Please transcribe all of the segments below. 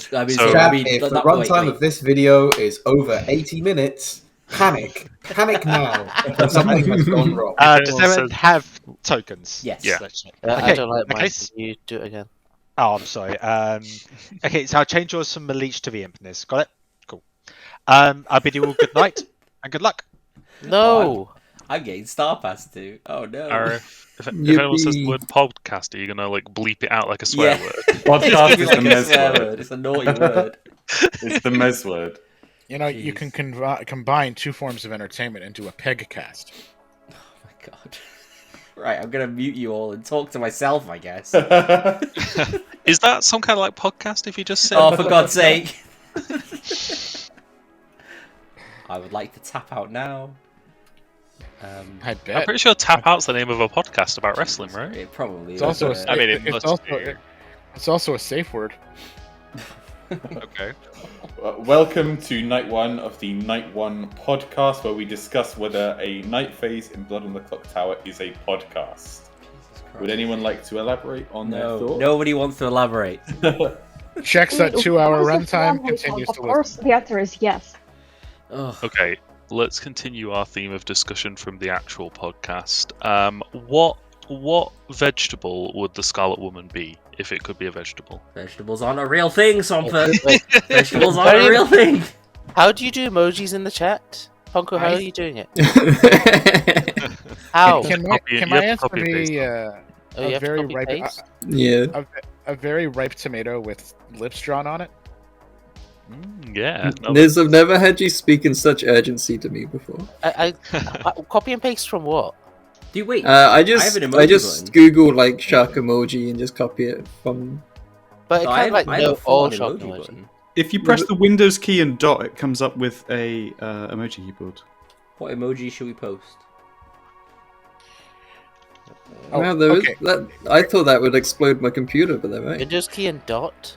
Chat, if the runtime of this video is over 80 minutes, panic now. Something has gone wrong. Does everyone have tokens? Yes. Yeah. Okay. I don't like mine. Okay. You do it again. Oh, I'm sorry. Okay, so I'll change yours from Maleach to the Infamous. Got it? Cool. I'll bid you all good night and good luck. No. I'm getting Star Pass too. Oh no. If anyone says the word podcast, are you gonna like bleep it out like a swear word? Podcast is the mes word. word. It's a naughty word. It's the mes word. You know, you can combine two forms of entertainment into a pegcast. Oh my god. Right, I'm gonna mute you all and talk to myself, I guess. Is that some kind of like podcast if you just say? Oh, for God's sake. I would like to tap out now. I I'm bet. pretty sure Tap Out's the name of a podcast about wrestling, right? It probably It's is. also but- a, I mean, it it's must also be. it's also a safe word. Okay. Welcome to night one of the Night One podcast, where we discuss whether a night phase in Blood on the Clocktower is a podcast. Would anyone like to elaborate on their No, thoughts? nobody wants to elaborate. Checks that Of 2-hour course it's runtime, one continues Of to course, listen. the answer is yes. Ugh. Okay. Let's continue our theme of discussion from the actual podcast. What vegetable would the Scarlet Woman be if it could be a vegetable? Vegetables aren't a real thing, Somper. Wait, Vegetables aren't a real thing. how do you do emojis in the chat? Ponko, how I- are you doing it? How? Can Copy- can you my have to answer copy and paste be Oh, you a have to very copy ripe paste? Yeah. a very ripe tomato with lips drawn on it? Yeah. No, Niz, I've never had you speak in such urgency to me before. I copy and paste from what? Do you wait? I have just an emoji button. Google like shark emoji and just copy it from. But it So kind of like I have know a full all emoji shop emoji. button. If you press the Windows key and dot, it comes up with a emoji keyboard. What emoji should we post? Oh, Wow, there is okay. that. I thought that would explode my computer, but they're right. Windows key and dot.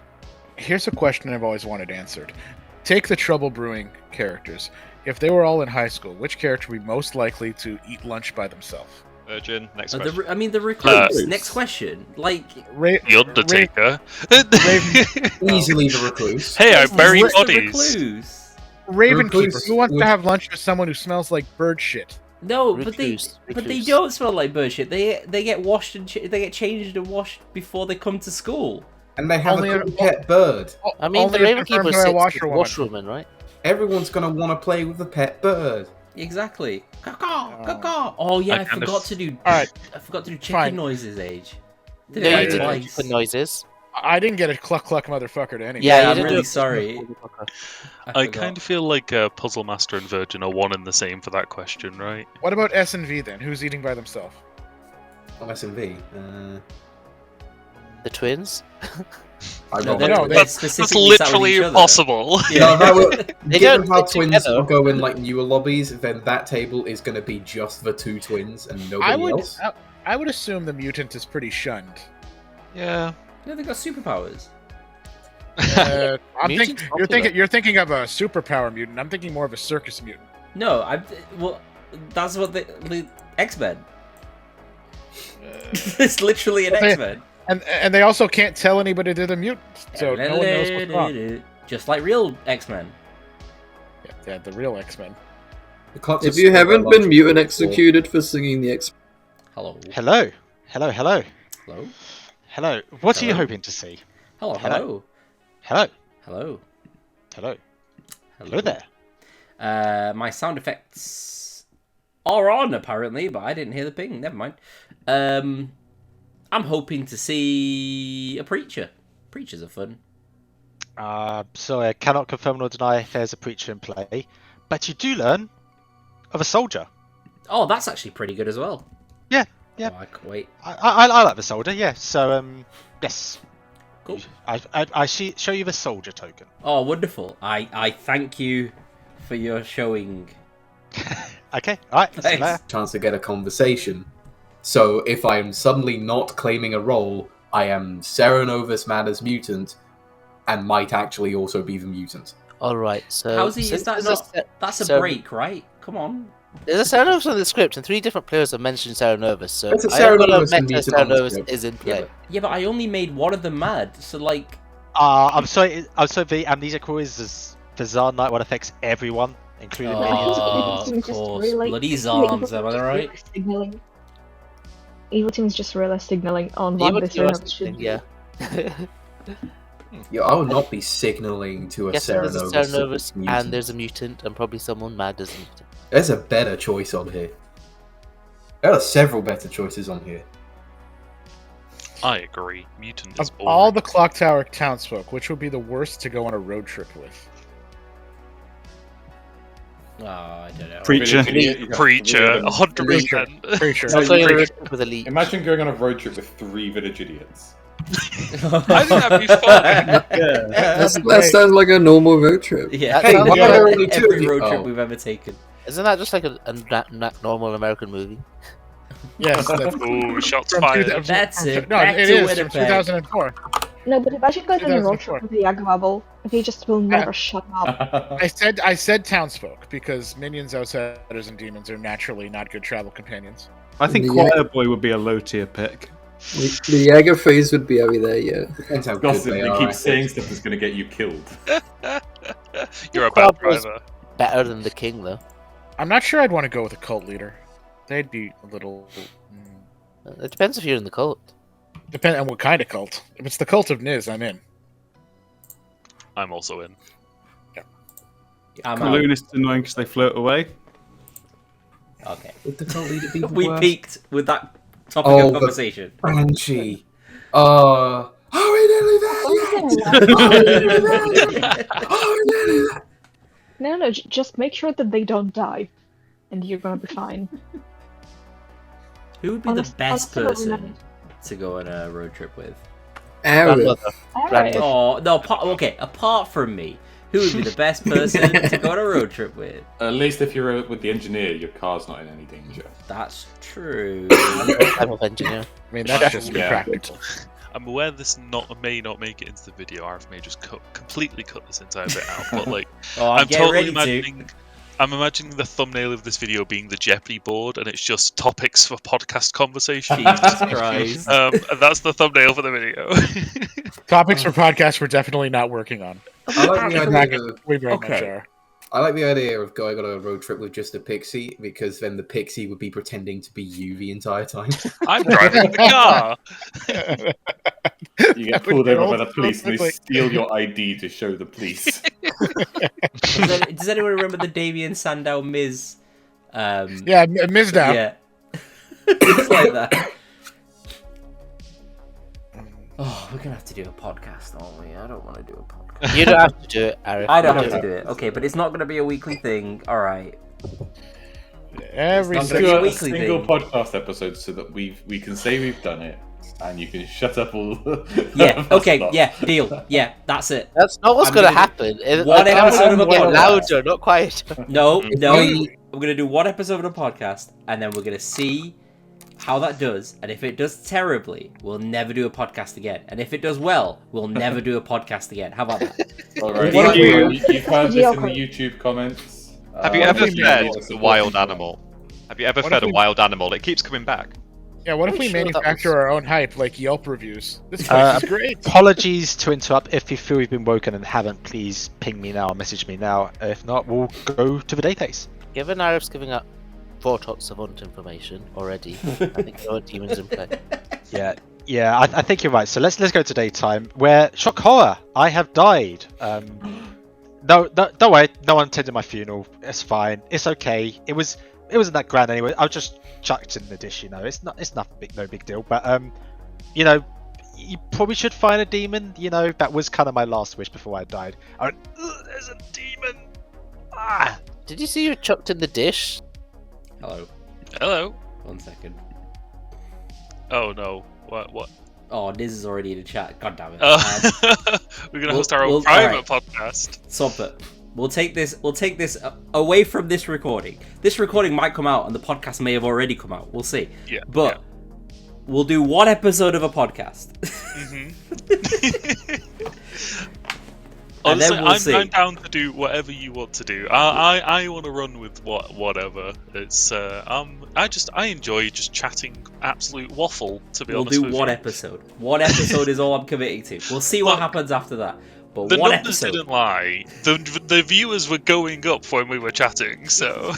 Here's a question I've always wanted answered. Take the Trouble Brewing characters. If they were all in high school, which character would be most likely to eat lunch by themselves? Virgin. Next The, question. I mean, the recluse. Next question. Like, The Undertaker. Easily the recluse. Hey, I bury what's the bodies. recluse? Ravenkeeper. Recluse Who wants would- to have lunch with someone who smells like bird shit? No, Recluse, but they recluse. don't smell like bird shit. They get washed and they get changed and washed before they come to school. And they have Only a a- cool pet bird. I mean, Only the if confirmed Ravenkeeper by a sits washerwoman. with washwoman, right? Everyone's gonna want to play with the pet bird. Exactly. Caw, caw. Oh yeah, I I kind of- forgot to do. Alright. I forgot to do chicken Fine. noises. Age. Did No, it you Yeah, didn't twice. do the noises. I didn't get a cluck cluck motherfucker to anything. Yeah, you I'm didn't do really it. sorry. I kind of feel like Puzzle Master and Virgin are one and the same for that question, right? What about S and V then? Who's eating by themselves? Oh, SMV. The twins. I No, rolled they're- it. No, they're That's specifically sat with literally each other. impossible. Yeah. No, that would, They given don't how fit twins together. will go in like newer lobbies, then that table is going to be just the two twins and nobody else. I would assume the mutant is pretty shunned. Yeah. No, they got superpowers. Mutant's You're popular. thinking of a superpower mutant. I'm thinking more of a circus mutant. No, well, that's what the X-Men. It's literally an Okay. X-Men. And they also can't tell anybody they're the mutants, so no one knows what's wrong. Just like real X-Men. Yeah, the real X-Men. If you haven't been mutant executed for singing the X, Hello. Hello. Hello. Hello. Hello. Hello. What are you Hello. hoping to see? Hello. Hello. Hello. Hello. Hello. Hello. Hello there. My sound effects are on apparently, but I didn't hear the ping. Never mind. I'm hoping to see a preacher. Preachers are fun. So I cannot confirm nor deny if there's a preacher in play, but you do learn of a soldier. Oh, that's actually pretty good as well. Yeah, yeah. Oh, I can't wait. I like the soldier. Yeah. So yes. Cool. I show you the soldier token. Oh, wonderful. I thank you for your showing. Okay. All right. See you Thanks. later. chance to get a conversation. So if I'm suddenly not claiming a role, I am Serenovus Manner's mutant, and might actually also be the mutant. All right. So How's he? since Is that there's not? a, That's a so- break, right? Come on. There's a Sarah Novus on the script, and 3 different players have mentioned Sarah Novus. So It's a I am Sarah gonna Novus bet and that mutant Sarah on the Novus script. is in play. Yeah, but I only made one of them mad. So like, I'm sorry, the amnesia core is bizarre night what affects everyone, including minions. Oh, Evil of Team is just course. really- Bloody Evil Zombs, Team am is I just right? really signaling. Evil Team is just really signaling on Evil what the Team are Serenova should do. yeah. Yeah, I would not be signaling to a Guessing there's a Serenovus Serenovus mutant. and there's a mutant and probably someone mad as a mutant. There's a better choice on here. There are several better choices on here. I agree. Mutant is Of boring. all the Clocktower townsfolk, which would be the worst to go on a road trip with? Oh, I don't know. Preacher. Preacher, 100%. Preacher. So you you're could- a road trip with elite. Imagine going on a road trip with 3 village idiots. I think that'd be fun. That sounds like a normal road trip. Yeah, Hey, why yeah, are there only 2 of every you? road trip Oh. we've ever taken. Isn't that just like a normal American movie? Yes, that's Ooh, shots from fired. 2000 That's it. No, Back it to is from Winnipeg. 2004. No, but imagine going on a road 2004. trip with the Yagwabble. He just will never shut up. I said townsfolk because minions, outsiders, and demons are naturally not good travel companions. I think The Choir Boy would be a low tier pick. The Jaeger phase would be over there, yeah. Depends how good Gossip, they they are. keep at saying it. stuff that's going to get you killed. You're a bad Crowd was- driver. Better than the king, though. I'm not sure I'd want to go with a cult leader. They'd be a little. It depends if you're in the cult. Depend on what kind of cult. If it's the cult of Niz, I'm in. I'm also in. I'm out. Colonists annoying because they float away. Okay. Would the cult leader be the We worst? peaked with that topic Oh, of the- conversation. Banshee. Oh, we nearly there yet? Oh, we nearly there yet? Oh, we nearly there. No, just make sure that they don't die, and you're gonna be fine. Who would be Honest- the best honestly, person to go on a road trip with? Arrow. Grandmother. Alright. Oh, no, apart from me, who would be the best person to go on a road trip with? At least if you're with the engineer, your car's not in any danger. That's true. Type of engineer. I mean, that's just Yeah. practical. I'm aware this may not make it into the video. Arif may just completely cut this entire bit out. But like, Oh, I'm get totally ready imagining. I'm imagining the thumbnail of this video being the Jeopardy board, and it's just topics for podcast conversation. Jesus Christ. And that's the thumbnail for the video. Topics for podcasts we're definitely not working on. I like the idea of We very much Okay. are. I like the idea of going on a road trip with just a pixie, because then the pixie would be pretending to be you the entire time. I'm driving the car. You get pulled over by the old police and they quickly. steal your ID to show the police. Does anyone remember the Damien Sandow Miz? Yeah, Ms. Down. Yeah. It's like that. Oh, we're gonna have to do a podcast, aren't we? I don't want to do a podcast. You don't have to do it, Arif. I don't You have to do it. Okay, but it's not gonna be a weekly thing. All right. Every It's Let's not do a a weekly single thing. podcast episode so that we can say we've done it, and you can shut up all. Yeah. the Okay. stuff. Yeah. Deal. Yeah. That's it. That's not what's I'm going to gonna happen. one episode of a get podcast. louder, not quieter. No. No. we- We're gonna do one episode of a podcast, and then we're gonna see how that does. And if it does terribly, we'll never do a podcast again. And if it does well, we'll never do a podcast again. How about that? All right. What You've if heard this Deal. in the YouTube comments. Have you Uh, ever what if we fed made a a wild supporting animal? Have you ever What fed if a we- wild animal? It keeps coming back. Yeah, what if I'm we sure that manufacture was- our own hype, like Yelp reviews? This place is great. Apologies to interrupt. If you feel you've been woken and haven't, please ping me now or message me now. If not, we'll go to the database. Given Arif's giving up 4 talks of hunt information already, I think there are demons in play. Yeah, I think you're right. So let's go to daytime. Where shock horror, I have died. No, don't worry. No one attended my funeral. It's fine. It's okay. It wasn't that grand anyway. I was just chucked in the dish. It's nothing big, no big deal. But you probably should find a demon. That was kind of my last wish before I died. I went, there's a demon. Ah. Did you see you were chucked in the dish? Hello. Hello. 1 second. Oh no. What? Oh, Niz is already in the chat. God damn it. We're gonna host our own we'll- private alright. podcast. Stop it. We'll take this away from this recording. This recording might come out and the podcast may have already come out. We'll see. Yeah. But we'll do one episode of a podcast. Mhm. Honestly, then we'll see. I'm down to do whatever you want to do. I want to run with whatever. It's I enjoy just chatting absolute waffle. To be We'll honest do with one you. episode. One episode is all I'm committing to. We'll see what Look, happens after that. But the one numbers episode. didn't lie. The viewers were going up when we were chatting. So.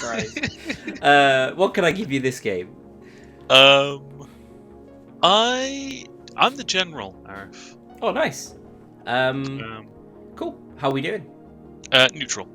What can I give you this game? I'm the general, Arif. Oh, nice. Cool. How are we doing? Neutral.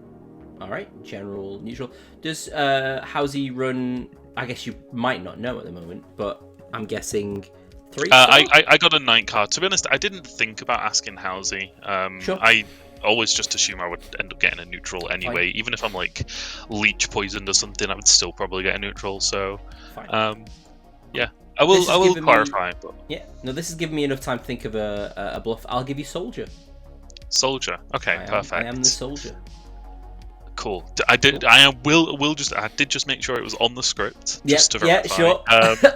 All right, general, neutral. Does Howsy run? I guess you might not know at the moment, but I'm guessing 3. I got a 9 card. To be honest, I didn't think about asking Howsy. Sure. I always just assume I would end up getting a neutral anyway. Even if I'm like leech poisoned or something, I would still probably get a neutral. So, yeah, I will clarify. But... Yeah, no, this has given me enough time to think of a bluff. I'll give you soldier. Soldier. Okay, perfect. I am the soldier. Cool. I did just make sure it was on the script. Yeah, just to verify. Sure. I to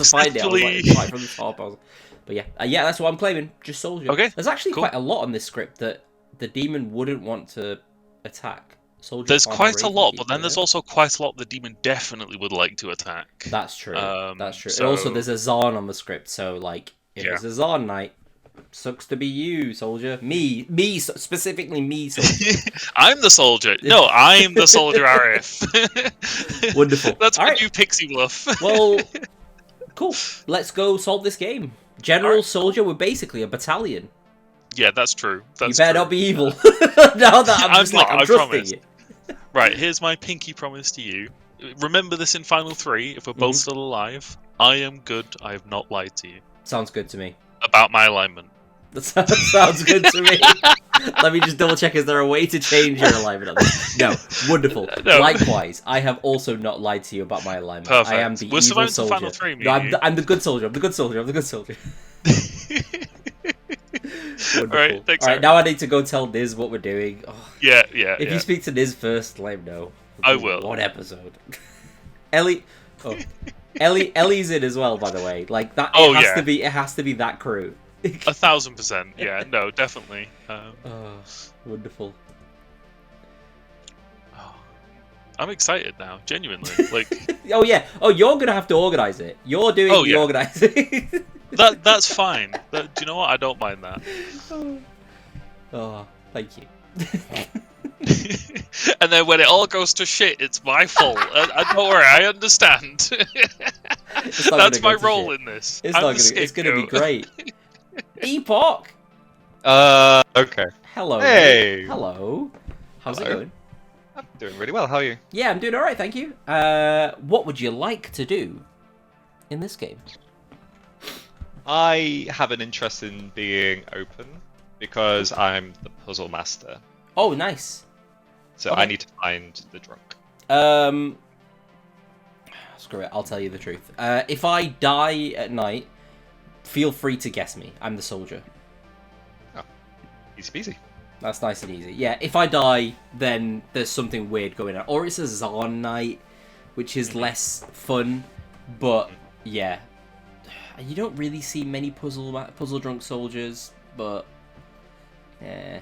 find it. I was like, right from the top. But yeah, that's what I'm claiming. Just soldier. Okay. There's actually quite a lot on this script that the demon wouldn't want to attack. Soldier. There's quite a lot, but then there's also quite a lot the demon definitely would like to attack. That's true. That's true. So... And also, there's a Zarn on the script, so like, if there's a Zarn knight, sucks to be you, soldier. Me, specifically me, soldier. I'm the soldier. No, I'm the soldier, Arif. Wonderful. That's my new pixie bluff. Well, cool. Let's go solve this game. General soldier, we're basically a battalion. Yeah, that's true. You better not be evil. Now that I'm trusting promise. you. Right, here's my pinky promise to you. Remember this in Final 3, if we're both still alive. I am good, I have not lied to you. Sounds good to me. About my alignment. That sounds good to me. Let me just double check, is there a way to change your alignment on this? No, wonderful. No. Likewise, I have also not lied to you about my alignment. Perfect. I am the evil soldier. Final 3, no, I'm the good soldier. I'm the good soldier. Alright, thanks. Alright, now I need to go tell Niz what we're doing. Oh. Yeah. If you speak to Niz first, let him know. I will. What episode? Ellie's in as well, by the way. Like that. It has to be that crew. 1,000%. Yeah. No, definitely. Wonderful. I'm excited now, genuinely. Like. Oh yeah. Oh, you're gonna have to organize it. You're doing the organizing. That's fine. Do you know what? I don't mind that. Oh, thank you. And then when it all goes to shit, it's my fault. Don't worry, I understand. That's my role in this. It's gonna be great. Epoch. Okay. Hello. Hey. Hello. How's it going? I'm doing really well. How are you? Yeah, I'm doing all right, thank you. What would you like to do in this game? I have an interest in being open because I'm the puzzle master. Oh, nice. So I need to find the drunk. Screw it, I'll tell you the truth. If I die at night, feel free to guess me. I'm the soldier. Oh, easy peasy. That's nice and easy. Yeah, if I die, then there's something weird going on. Or it's a Zarn night, which is less fun. But, yeah. You don't really see many puzzle drunk soldiers, but... yeah.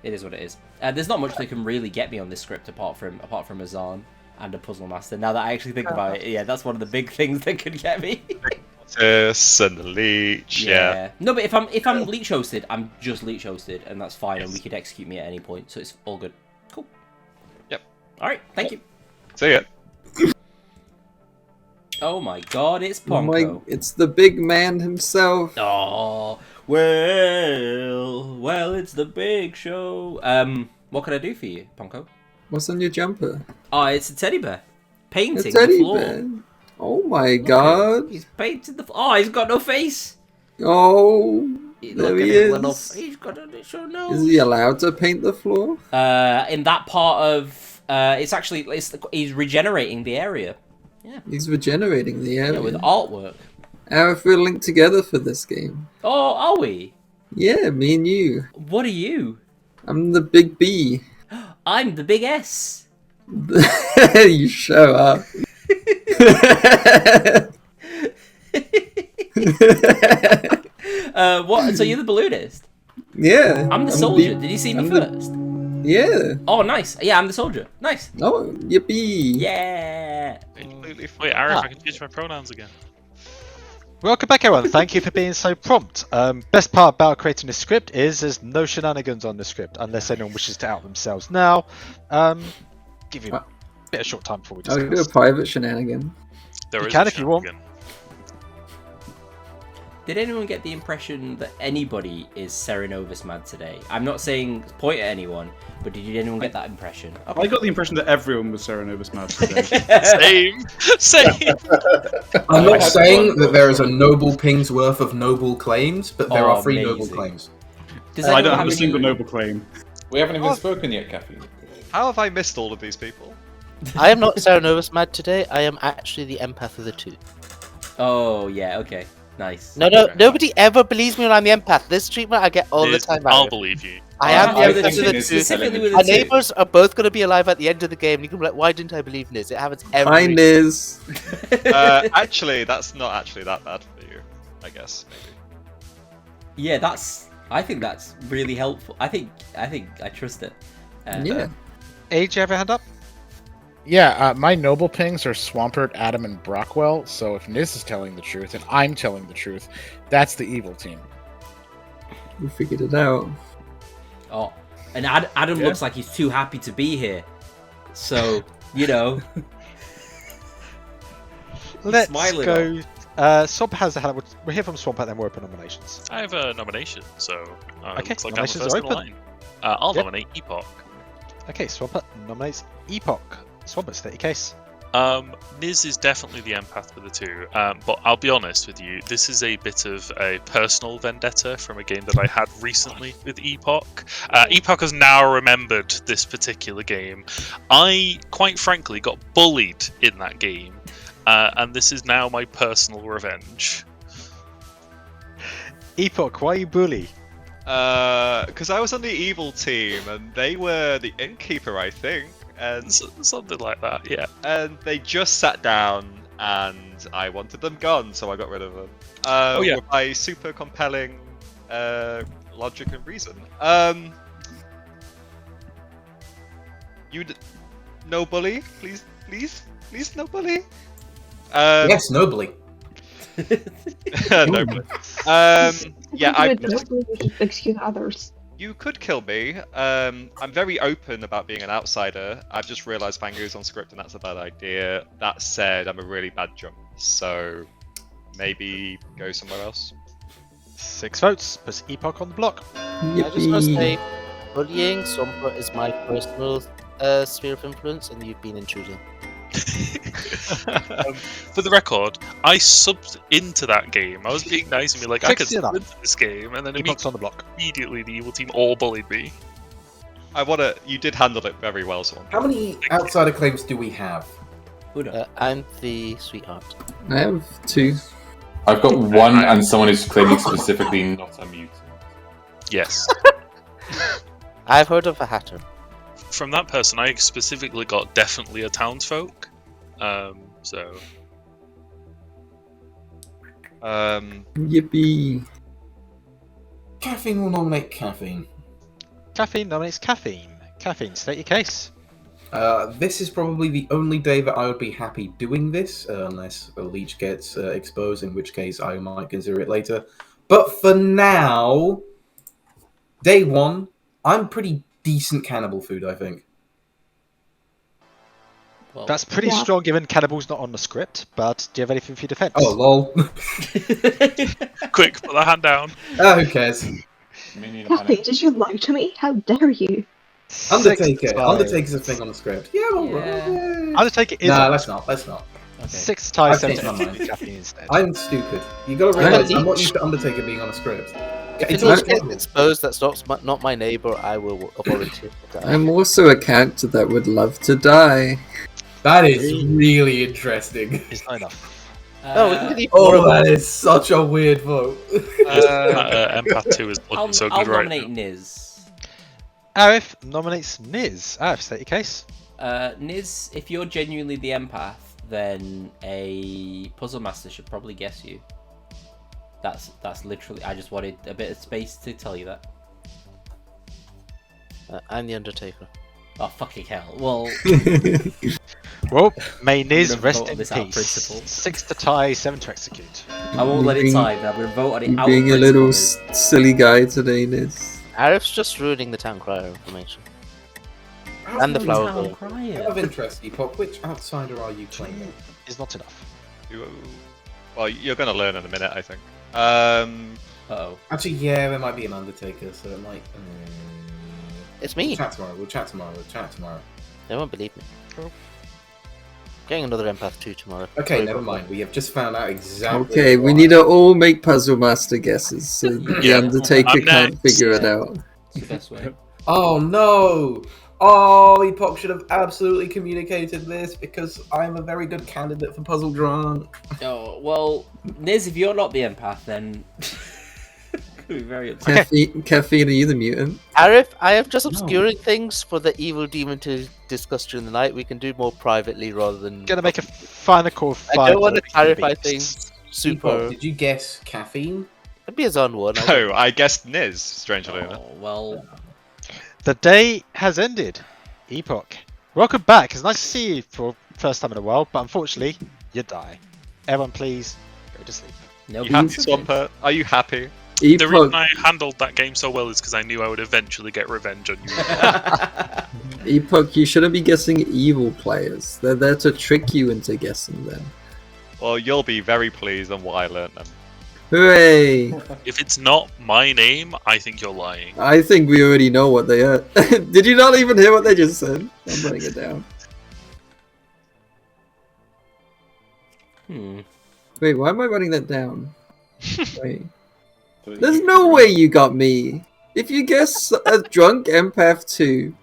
It is what it is. There's not much that can really get me on this script apart from a Zarn and a puzzle master. Now that I actually think about it, yeah, that's one of the big things that could get me. And the leech, yeah. No, but if I'm leech hosted, I'm just leech hosted, and that's fine, and we could execute me at any point, so it's all good. Cool. Yep. All right, thank you. See ya. Oh my God, it's Ponko. It's the big man himself. Oh, well, it's the big show. What can I do for you, Ponko? What's on your jumper? Oh, it's a teddy bear. Painting A teddy the floor. bear. Oh my God. He's painted the floor. Oh, he's got no face. Oh, there he is. He's got a little nose. Is he allowed to paint the floor? In that part of... he's regenerating the area. Yeah. He's regenerating the area. Yeah, with artwork. How if we're linked together for this game? Oh, are we? Yeah, me and you. What are you? I'm the big B. I'm the big S. You show up. What? So you're the balloonist? Yeah. I'm the soldier. Did you see me I'm first? Yeah. Oh, nice. Yeah, I'm the soldier. Nice. Oh, yippee. Yeah. Wait, Arif, I can change my pronouns again. Welcome back, everyone. Thank you for being so prompt. Best part about creating a script is there's no shenanigans on the script unless anyone wishes to out themselves now. Give you a bit of short time before we discuss. I'll do a private shenanigan. There You is can a if you want. shenanigan. Did anyone get the impression that anybody is Serenovus mad today? I'm not saying point at anyone, but did anyone get that impression? Okay. I got the impression that everyone was Serenovus mad today. Same. I'm not saying that there is a noble ping's worth of noble claims, but there are 3 noble amazing. claims. I don't have a single noble claim. We haven't even spoken yet, Caffeine. How have I missed all of these people? I am not Serenovus mad today. I am actually the empath of the two. Oh, yeah, okay. Nice. No, nobody ever believes me when I'm the empath. This treatment I get all the time. I'll believe you. I am the empath of the two. Specifically with Our the two. neighbours are both going to be alive at the end of the game. And you can be like, why didn't I believe Niz? It happens every Hi, Niz. Actually, that's not actually that bad for you. I guess maybe. Yeah, I think that's really helpful. I think I trust it. Yeah. Age, you have your hand up? Yeah, my noble pings are Swampert, Adam, and Brockwell. So if Niz is telling the truth and I'm telling the truth, that's the evil team. We figured it out. Oh, and Adam looks like he's too happy to be here. So, you know. Let's smiling go. Swamp has a hand up. We'll hear from Swamp and then we're open nominations. I have a nomination, so Okay, looks like I'm the nominations first are in open. line. I'll Yep. nominate Epoch. Okay, Swampert nominates Epoch. Swampert, state your case. Niz is definitely the empath with the two, but I'll be honest with you, this is a bit of a personal vendetta from a game that I had recently with Epoch. Epoch has now remembered this particular game. I, quite frankly, got bullied in that game, and this is now my personal revenge. Epoch, why are you bully? Because I was on the evil team and they were the innkeeper, I think. And something like that, yeah. And they just sat down, and I wanted them gone, so I got rid of them. With my super compelling logic and reason. No bully, please, no bully. Yes, nobly. No bully. Yeah, excuse others. You could kill me. I'm very open about being an outsider. I've just realised Fango's on script and that's a bad idea. That said, I'm a really bad jump, so maybe go somewhere else. 6 votes, puts Epoch on the block. I just want to say, bullying Swampert is my personal sphere of influence, and you've been intruding. For the record, I subbed into that game. I was being nice and be like, I could sub into this game, and then on the block. Immediately the evil team all bullied me. You did handle it very well, Swan. How many outsider claims do we have? I'm the sweetheart. I have 2. I've got 1, and someone is claiming specifically not a mutant. Yes. I've heard of a hatter. From that person, I specifically got definitely a townsfolk. Yippee. Caffeine will nominate Caffeine. Caffeine nominates Caffeine. Caffeine, state your case. This is probably the only day that I would be happy doing this, unless a leech gets exposed, in which case I might consider it later. But for now, day 1, I'm pretty decent cannibal food, I think. Well, that's pretty strong given Cannibal's not on the script, but do you have anything for your defense? Oh, lol. Quick, put that hand down. Who cares? Caffeine, did you lie to me? How dare you? Undertaker. Undertaker's a thing on the script. Yeah, Undertaker is. Nah, let's not. Okay. 6 ties, I've 7 changed my mind. Caffeine instead. I'm stupid. You gotta realize I'm not used to Undertaker being on a script. If it does get exposed, that's not my neighbour, I will volunteer to die. I'm also a character that would love to die. That is really interesting. It's not enough. That is such a weird vote. Empath 2 is looking so good I'll right nominate now. Niz. Arif nominates Niz. Arif, state your case. Niz, if you're genuinely the empath, then a puzzle master should probably guess you. That's literally. I just wanted a bit of space to tell you that. I'm the Undertaker. Oh, fucking hell. Well, Well, may Niz gonna rest vote on in this out of peace. principle. 6 to tie, 7 to execute. I won't let it tie, but I'm going to vote on it You out being of a little principle. silly guy today, Niz. Arif's just ruining the town crier information. And the flower girl. Out of interest, Epoch, which outsider are you playing? Is not enough. Well, you're going to learn in a minute, I think. Uh-oh. Actually, yeah, there might be an Undertaker, so it might. It's me. We'll chat tomorrow. They won't believe me. Getting another empath 2 tomorrow. Okay, Sorry, never bro. mind. We have just found out exactly. Okay, we why. need to all make Puzzle Master guesses so the Yeah, Undertaker I'm can't next. figure it out. It's the best way. Oh no! Oh, Epoch should have absolutely communicated this because I'm a very good candidate for Puzzle Drunk. Oh, well, Niz, if you're not the empath, then... I'll be very upset. Caffeine, are you the mutant? Arif, I am just obscuring things for the evil demon to discuss during the night. We can do more privately rather than. Gonna make a final call. I don't want to clarify beats. things Epoch, super. did you guess caffeine? It'd be a zone one. No, I guessed Niz, strangely enough. Oh, well... The day has ended. Epoch, welcome back. It's nice to see you for first time in a while, but unfortunately, you die. Everyone, please go to sleep. No, You happy, Swampert? Are you happy? The Epoch, reason I handled that game so well is because I knew I would eventually get revenge on you. Epoch, you shouldn't be guessing evil players. They're there to trick you into guessing them. Well, you'll be very pleased on what I learned then. Hooray! If it's not my name, I think you're lying. I think we already know what they are. Did you not even hear what they just said? I'm writing it down. Wait, why am I writing that down? Wait. There's no way you got me. If you guess a drunk empath 2,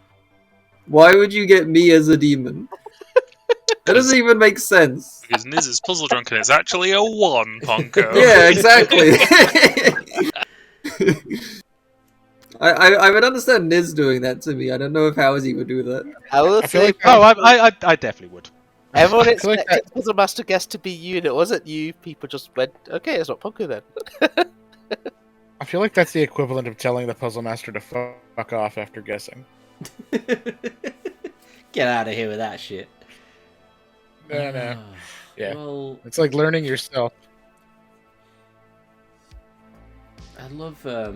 why would you get me as a demon? That doesn't even make sense. Because Niz is puzzle drunk and it's actually a 1, Ponko. Yeah, exactly. I would understand Niz doing that to me. I don't know if Howsy would do that. I will I feel say, like Oh, I definitely would. everyone I feel like expected Puzzle Master guest to be you, and it wasn't you. People just went, okay, it's not Punko then. I feel like that's the equivalent of telling the Puzzle Master to fuck off after guessing. Get out of here with that shit. No. Yeah. Well, It's like learning yourself. I love, I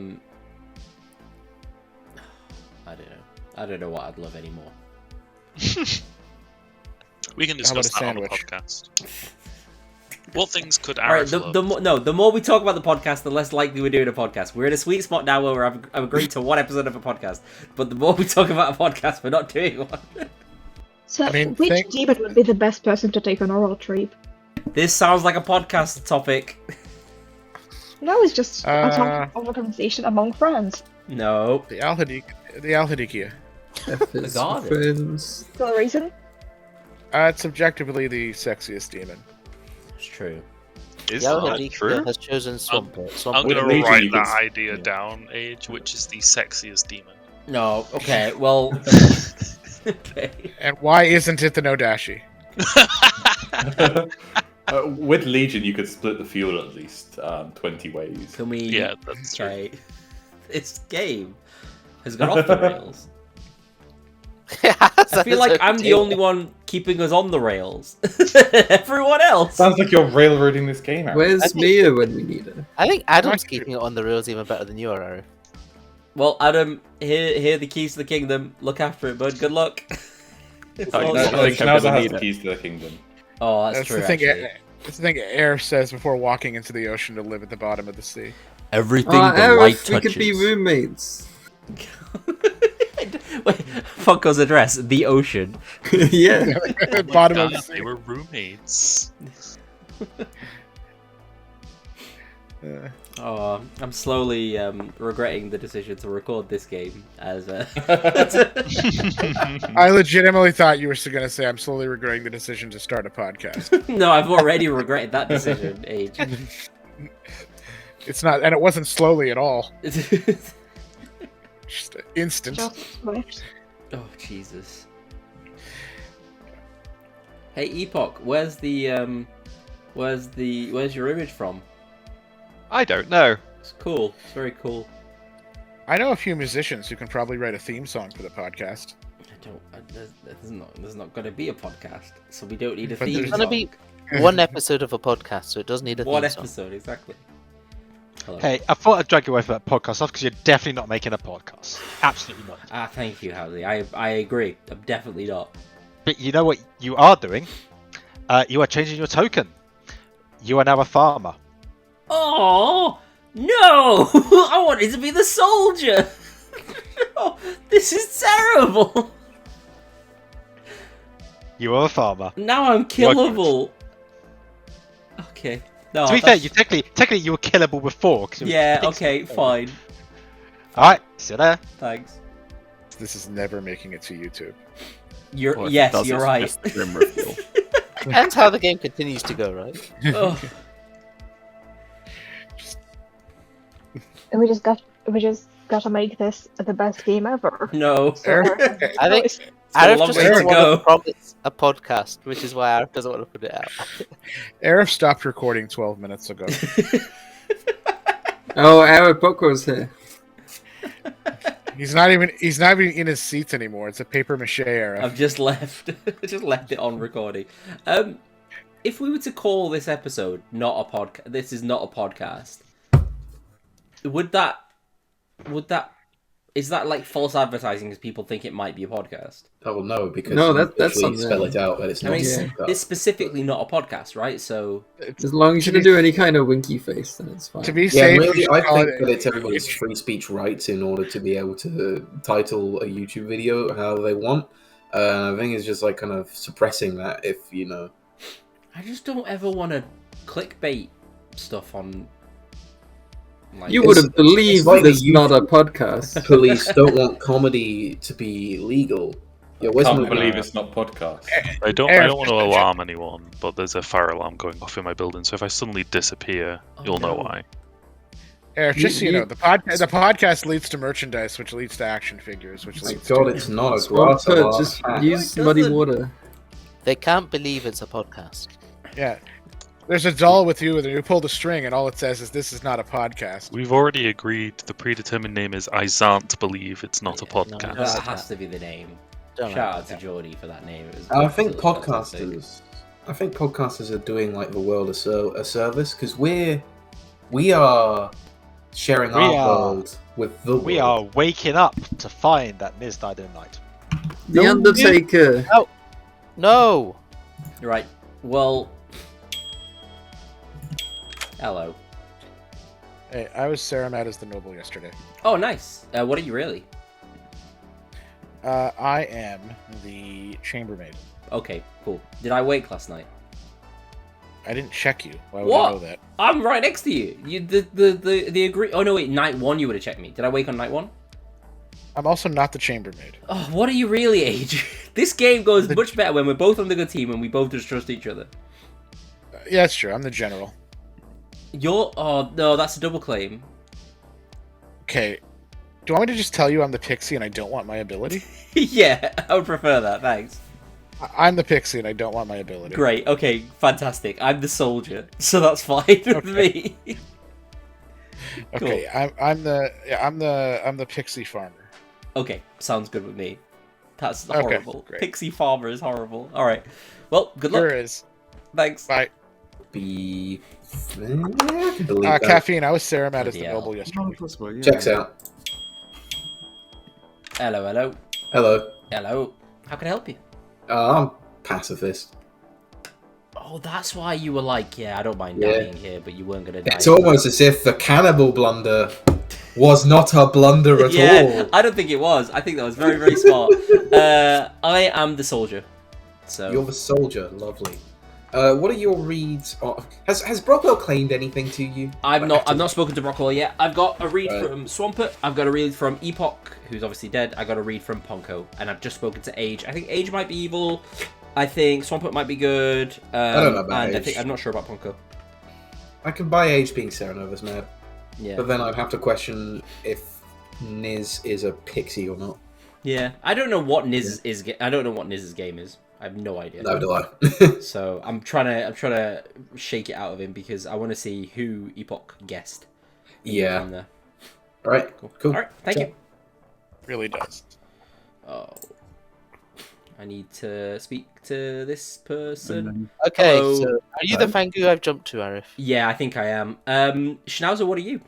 don't know what I'd love anymore. We can How about discuss a that on the sandwich? podcast. What things could Alright, Arif love? the more we talk about the podcast, the less likely we're doing a podcast. We're in a sweet spot now where I've agreed to one episode of a podcast, but the more we talk about a podcast, we're not doing one. So, I mean, which demon would be the best person to take on a road trip? This sounds like a podcast topic. No, it's just a Uh, topic of a conversation among friends. No. The Alhadikia. F is for garden. friends. For a reason? It's subjectively the sexiest demon. It's true. Is Yellow that Hadika true? has chosen Swampert. I'm Swampert With gonna Legion, write you that can- idea down, Age, which is the sexiest demon. No, okay, well... okay. And why isn't it the Nodashi? With Legion, you could split the fuel at least 20 ways. Can we... Yeah, that's true. Okay. This game has gone off the rails. I feel like I'm the only one keeping us on the rails. Everyone else. Sounds like you're railroading this game out. Where's Mia when we need her? I think Adam's keeping it on the rails even better than you are, Arif. Well, Adam, here are the keys to the kingdom. Look after it, bud. Good luck. It's Oh, all no, yours. I think I'm Schnauzer gonna has need the it. keys to the kingdom. Oh, that's That's true. the thing. Actually. That's the thing Air says before walking into the ocean to live at the bottom of the sea. Everything the light Aerith, we touches. could be roommates. Wait, Funko's address, the ocean. Yeah. Bottom of the God, sea. they were roommates. Oh, I'm slowly regretting the decision to record this game as a. I legitimately thought you were going to say I'm slowly regretting the decision to start a podcast. No, I've already regretted that decision, Age. It's not, and it wasn't slowly at all. Just instant. Just left. Oh Jesus! Hey Epoch, where's your image from? I don't know. It's cool. It's very cool. I know a few musicians who can probably write a theme song for the podcast. There's not going to be a podcast, so we don't need a But theme there's song. It's going to be one episode of a podcast, so it does need a One theme song. episode, exactly. Hello. Hey, I thought I'd drag you away from that podcast off because you're definitely not making a podcast. Absolutely not. Thank you, Howley. I agree. I'm definitely not. But you know what you are doing? You are changing your token. You are now a farmer. Oh no! I wanted to be the soldier. Oh, this is terrible. You are a farmer. Now I'm killable. Okay. No, To be fair, you technically you were killable before. 'Cause you were Yeah. fixing Okay. it. Fine. All right. See you there. Thanks. This is never making it to YouTube. Yes, you're right. Depends how the game continues to go, right? Ugh. And we just got to make this the best game ever. No. I think a Arif long just way doesn't to want go. to promise a podcast, which is why Arif doesn't want to put it out. Arif stopped recording 12 minutes ago. Oh, our Poco's here. He's not even in his seat anymore. It's a paper mache Arif. I've just left. Just left it on recording. If we were to call this episode not a podcast, this is not a podcast. Would that? Is that like false advertising because people think it might be a podcast? Oh no, because No, you that's actually something. spell it out that it's I not. mean, a it's specifically not a podcast, right? So As long as you don't do any kind of winky face, then it's fine. To be Yeah, safe, we really, should I call think it- that it's everybody's free speech rights in order to be able to title a YouTube video how they want. I think it's just like kind of suppressing that if you know. I just don't ever want to clickbait stuff on. Like, You wouldn't believe like the this not a podcast. Police don't want comedy to be legal. Yeah, I where's can't my- believe it's not podcast. I don't want to alarm anyone, but there's a fire alarm going off in my building, so if I suddenly disappear, you'll know why. Arif, just so you know, the podcast leads to merchandise, which leads to action figures, which My leads God, to... it's not a Swamp grass Pit, alarm. just Ah. use No, it muddy doesn't. water. They can't believe it's a podcast. Yeah. There's a doll with you, and you pull the string, and all it says is, "This is not a podcast." We've already agreed the predetermined name is I Zan't Believe It's Not a Yeah, no, Podcast. that has to be the name. Don't Shout know. out to Geordie for that name. It was I think absolutely fantastic. podcasters are doing like the world a service because we are sharing We our are- world with the world. We are waking up to find that Niz died in the night. The Undertaker. No! Right. Well. Hello. Hey, I was Sarah Matt as the Noble yesterday. Oh, nice. What are you really? I am the chambermaid. Okay, cool. Did I wake last night? I didn't check you. Why would What? I know that? I'm right next to you. You the agree. Oh no, wait. Night one, you would have checked me. Did I wake on night one? I'm also not the chambermaid. Oh, what are you really, Age? This game goes much better when we're both on the good team and we both just trust each other. Yeah, that's true. I'm the general. You're. Oh no, that's a double claim. Okay. Do you want me to just tell you I'm the pixie and I don't want my ability? Yeah, I would prefer that. Thanks. I'm the pixie and I don't want my ability. Great. Okay. Fantastic. I'm the soldier, so that's fine with me. Okay, I'm the pixie farmer. Okay, sounds good with me. That's Okay, horrible. great. Pixie farmer is horrible. All right. Well, good luck. Sure is. Thanks. Bye. Be. I can believe that. Caffeine. I was Sarah Matt as the Bloody hell. Noble yesterday. Possible, yeah. Checks out. Hello, hello, Hello. hello. How can I help you? I'm pacifist. Oh, that's why you were like, yeah, I don't mind Yeah. dying here, but you weren't gonna die. It's almost as if the cannibal blunder was not a blunder at Yeah, all. I don't think it was. I think that was very, very smart. I am the soldier. So You're the soldier. Lovely. What are your reads? Has Brockwell claimed anything to you? I've not spoken to Brockwell yet. I've got a read Right. from Swampert. I've got a read from Epoch, who's obviously dead. I got a read from Ponko, and I've just spoken to Age. I think Age might be evil. I think Swampert might be good. I don't know about and I Age. think I'm not sure about Ponko. I can buy Age being Serenova's mad, Yeah. but then I'd have to question if Niz is a pixie or not. Yeah. I don't know what Niz is. I don't know what Niz's game is. I have no idea. No, do I? So I'm trying to shake it out of him because I want to see who Epoch guessed. Yeah. From there. All right, cool. All right, thank you. Really does. Oh, I need to speak to this person. Okay, Hello. so are you the Fangu I've jumped to, Arif? Yeah, I think I am. Schnauzer, what are you?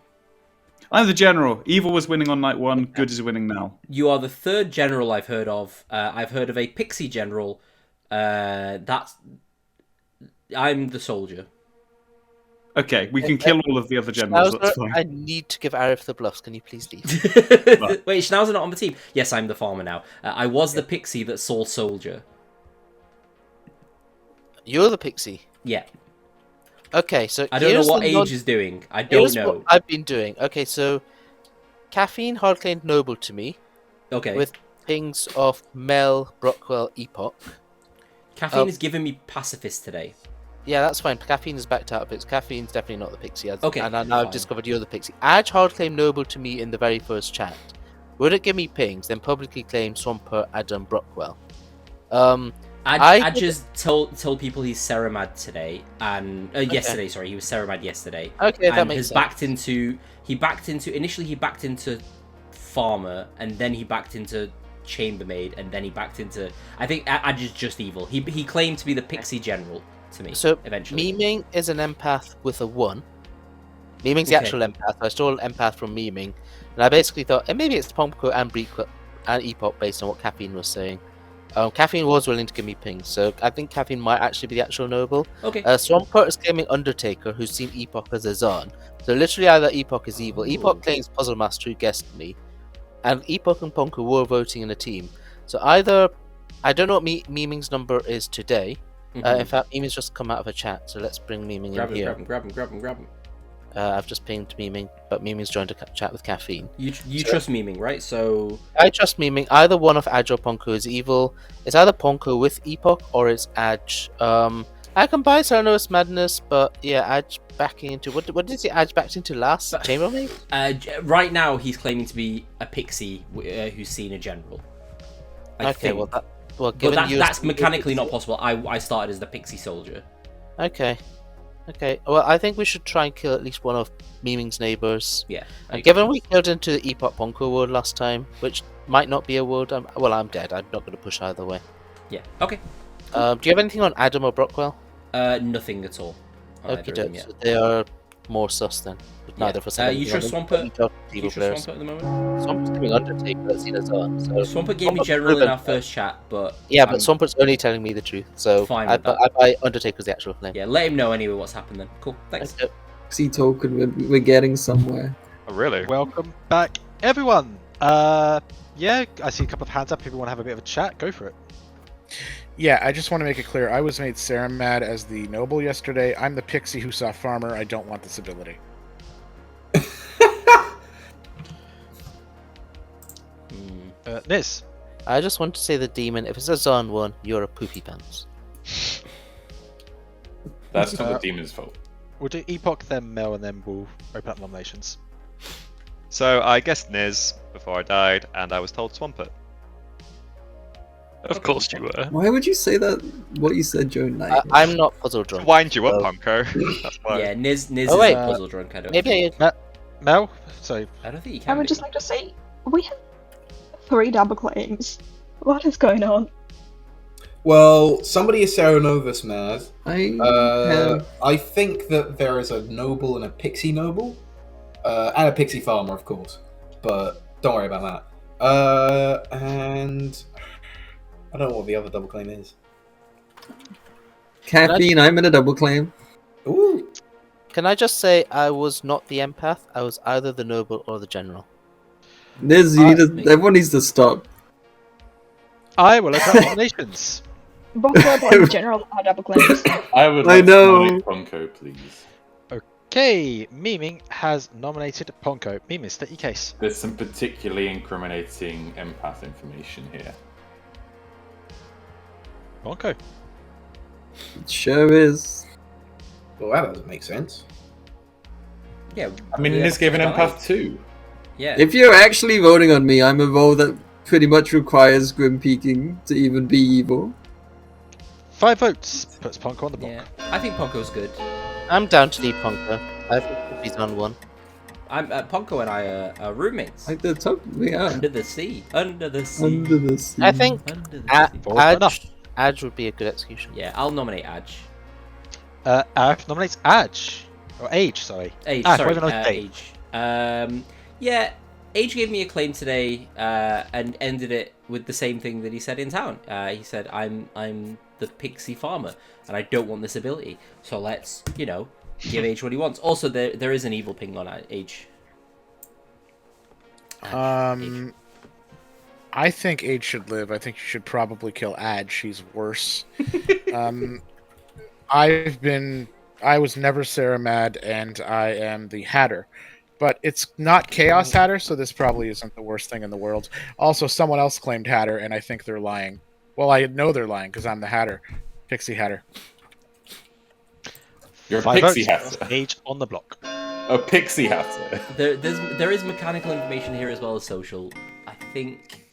I'm the general. Evil was winning on night 1. Good is winning now. You are the third general I've heard of. I've heard of a pixie general. I'm the soldier. Okay, we can kill all of the other generals. That's Schnauzer, fine. I need to give Arif the bluffs. Can you please leave? Wait, Schnauzer not on the team? Yes, I'm the farmer now. I was the pixie that saw soldier. You're the pixie. Yeah. Okay, so I don't know here's what the Age is doing. I Here's don't what know. I've been doing. Okay, so Caffeine hard-claimed noble to me Okay. with pings of Mel, Brockwell, Epoch. Caffeine is giving me pacifist today. Yeah, that's fine. Caffeine is backed out of it. Caffeine's definitely not the pixie. Okay, And now fine. I've discovered you're the pixie. Adge hard-claimed noble to me in the very first chat. Would it give me pings? Then publicly claim Swampert, Adam, Brockwell. I just told people he's Ceramad today, and yesterday. Sorry, he was Ceramad yesterday. Okay, that and makes has sense. Initially he backed into farmer, and then he backed into chambermaid, and then he backed into. I think Adge is just evil. He claimed to be the pixie general to me. So eventually, Memeing is an empath with a 1. Memeing's the actual empath. I stole empath from Memeing, and I basically thought, maybe it's Pomco and Brequel and Epoch based on what Caffeine was saying. Caffeine was willing to give me pings, so I think Caffeine might actually be the actual noble. Okay. Swampert is claiming Undertaker, who's seen Epoch as a Zon. So literally either Epoch is evil. Epoch claims Puzzle Master, who guessed me. And Epoch and Ponko were voting in a team. So either... I don't know what Memeing's number is today. In fact, Memeing's just come out of a chat, so let's bring Memeing in here. Grab him. I've just pinged Memeing, but Memeing's joined a chat with Caffeine. You trust Memeing, right? So I trust Memeing. Either one of Adge or Ponko is evil. It's either Ponko with Epoch or it's Adge. I can buy Cyrano's Madness, but yeah, Adge backing into what did he Adge backed into last? Chambermaid? Right now he's claiming to be a pixie who's seen a general. I think. That's mechanically not possible. I started as the pixie soldier. Okay. Well, I think we should try and kill at least one of Memeing's neighbours. Yeah. Given we killed into the Epoch Ponko world last time, which might not be a world. I'm dead. I'm not going to push either way. Yeah. Okay. Do you have anything on Adam or Brockwell? Nothing at all. Okay, so they are more sus then. But neither for you trust Swampert? You trust Swampert at the moment? Swampert's giving Undertaker. Let's see that's on. So Swampert gave me general in our first chat, but but Swampert's only telling me the truth. So I buy Undertaker's the actual claim. Yeah, let him know anyway what's happened then. Cool. Thanks. See token, we're getting somewhere. Oh really? Welcome back, everyone. Yeah, I see a couple of hands up. If you want to have a bit of a chat, go for it. Yeah, I just want to make it clear. I was made Ceramad as the noble yesterday. I'm the pixie who saw farmer. I don't want this ability. This. I just want to say the demon. If it's a Zon one, you're a poopy pants. That's not the demon's fault. We'll do Epoch, then Mel, and then we'll open up nominations. So I guessed Niz before I died, and I was told Swampert. Of course you were. Why would you say that? What you said, Joe Knight? I'm not puzzle drunk. To wind you up, Ponko. That's why. Yeah, Niz is puzzle drunk. I don't Maybe Mel? So I don't think you can. I would just like to say, we have 3 double claims. What is going on? Well, somebody is Serenovus mad. I I think that there is a noble and a pixie noble, and a pixie farmer, of course. But don't worry about that. And I don't know what the other double claim is. Caffeine, I'm in a double claim. Ooh. Can I just say I was not the empath? I was either the noble or the general. Niz, everyone needs to stop. I will open up nominations. Both noble and general are double claims. I would I like know. to nominate Ponko, please. Okay, Memeing has nominated Ponko. Memeing, state your case. There's some particularly incriminating empath information here. Ponko. It sure is. Well, that doesn't make sense. Yeah. I mean, Niz gave an empath too. Yeah. If you're actually voting on me, I'm a vote that pretty much requires Grim Peaking to even be evil. 5 votes puts Ponko on the block. Yeah. I think Ponko's good. I'm down to leave Ponko. I think he's on one. Ponko and I are roommates. Like the top, we are. Under the sea. Under the sea. Under the sea. I think Under the sea. Adge would be a good execution. Yeah, I'll nominate Adge. Arif nominates Adge. Or Age, sorry. Age, Ah, sorry. whatever knows date. Age. Yeah, Age gave me a claim today and ended it with the same thing that he said in town. He said, I'm the pixie farmer, and I don't want this ability. So let's, give Age what he wants. Also, there is an evil ping on Age. I think Age should live. I think you should probably kill Adge. She's worse. I was never Sarah Mad, and I am the Hatter. But it's not Chaos Hatter, so this probably isn't the worst thing in the world. Also, someone else claimed Hatter, and I think they're lying. Well, I know they're lying, because I'm the Hatter. Pixie Hatter. You're a 5 Pixie votes. Hatter. Age on the block. A Pixie Hatter. There is mechanical information here as well as social. I think...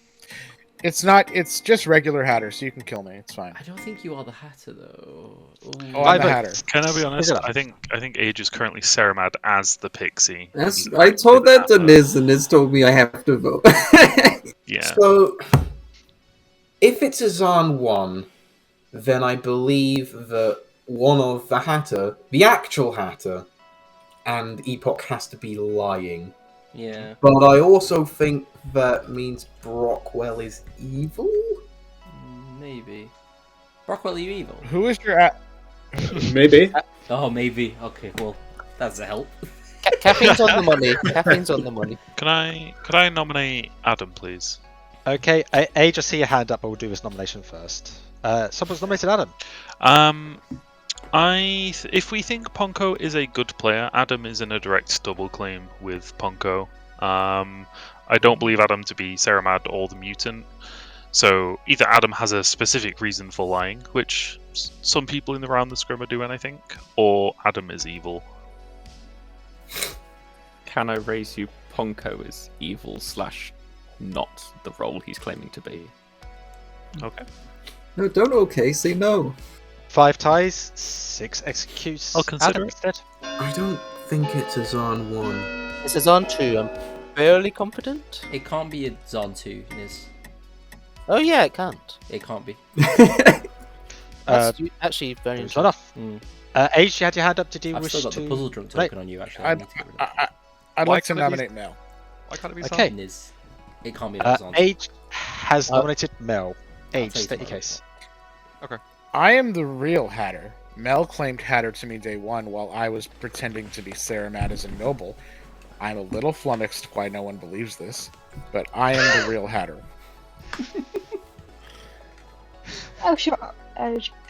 It's just regular Hatter, so you can kill me. It's fine. I don't think you are the Hatter, though. Ooh. Oh, I'm the Hatter. Can I be honest? I think Age is currently Ceramad as the Pixie. I told that to Niz, and Niz told me I have to vote. Yeah. So, if it's a Zahn 1, then I believe that one of the Hatter, the actual Hatter, and Epoch has to be lying. Yeah. But I also think that means Brockwell is evil? Maybe. Brockwell, are you evil? Who is your... Maybe. Oh, maybe. Okay, well, that's a help. Caffeine's on the money. Caffeine's on the money. Could I nominate Adam, please? Okay, Age, I see your hand up, but we'll do this nomination first. Someone's nominated Adam. If we think Ponko is a good player, Adam is in a direct double claim with Ponko. I don't believe Adam to be Ceramad or the mutant. So either Adam has a specific reason for lying, which some people in the round the scrim are doing, I think, or Adam is evil. Can I raise you? Ponko is evil / not the role he's claiming to be. Okay. No, don't okay, say no. 5 ties, 6 executes. I'll consider Adam it. instead. I don't think it's a Zahn 1. This is on 2. I'm fairly confident. It can't be a Zon 2, Niz. Oh yeah, it can't. It can't be. That's actually very It's interesting. not off. Mm. Age, you had your hand up. Did you I've wish still got to? the puzzle drunk token on you, actually. I need to get rid of it. I'd Why like to can't it be- nominate Mel. Why can't it be Okay. Niz. It can't be a Zon 2. Age has nominated Mel. Age, tell you state your tomorrow. case. I am the real Hatter. Mel claimed Hatter to me day one while I was pretending to be Sarah Mad as a noble. I'm a little flummoxed why no one believes this, but I am the real Hatter. Oh, sure.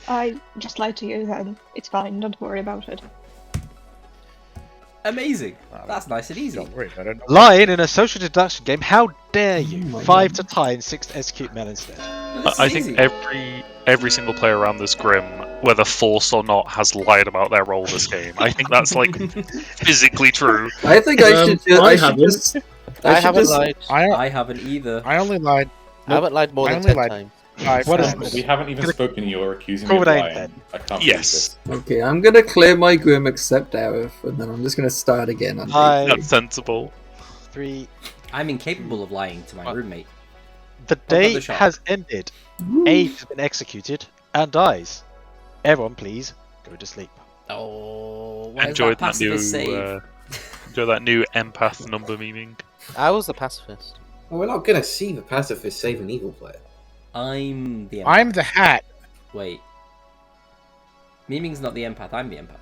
I just lied to you then. It's fine, don't worry about it. Amazing. That's nice and easy. Don't worry about it. Lying in a social deduction game. How dare you? Oh my 5 God. to tie and 6 to execute Mel instead. This I is think easy. every single player around this grim, whether forced or not, has lied about their role this game. I think that's like physically true. I think I should just. I I should haven't. just. I should haven't just- lied. I haven't either. I only lied. I haven't lied more I than only 10 lied. times. 5 What is times. We haven't even spoken. You're accusing Call me of it ain't lying. then. I can't Yes. believe Okay, I'm gonna clear my Grim except Arif, and then I'm just gonna start again on Hi. day That's sensible. 3. I'm incapable of lying to my roommate. The got day the shot. has ended. Age has been executed and dies. Everyone, please go to sleep. Oh, where's Enjoy that that new pacifist save? enjoy that new empath number meaning. I was the pacifist. Well, we're not gonna see the pacifist save an evil player. I'm the empath. I'm the hat. Wait. Meeming's not the empath, I'm the empath.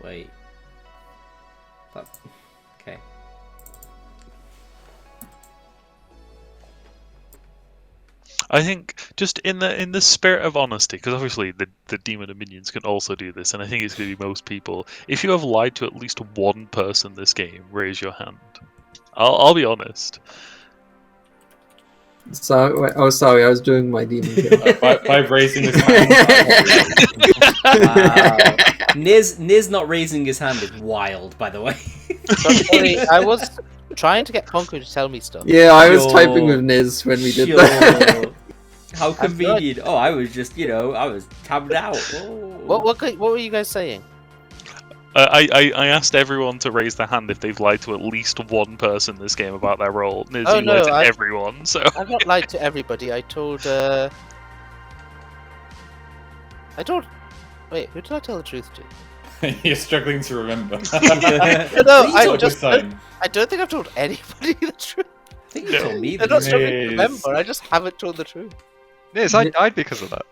Wait. That... Okay. I think just in the spirit of honesty, because obviously the demon and minions can also do this, and I think it's going to be most people. If you have lied to at least one person this game, raise your hand. I'll be honest. So, wait, oh, sorry, I was doing my demon kill. by raising his hand. Wow. Niz not raising his hand is wild, by the way. Sorry, I was trying to get Ponko to tell me stuff. Yeah, I was Sure. typing with Niz when we did Sure. that. How convenient. Oh, I was just, I was tabbed out. Oh. What were you guys saying? I asked everyone to raise their hand if they've lied to at least one person this game about their role. Niz, Oh, you lied no, to everyone, so... I got lied to everybody. I told. Wait, who did I tell the truth to? You're struggling to remember. No, It's not a good sign. I don't think I've told anybody the truth. I think you told me I'm that. not struggling to Niz. remember. I just haven't told the truth. Niz, I died because of that.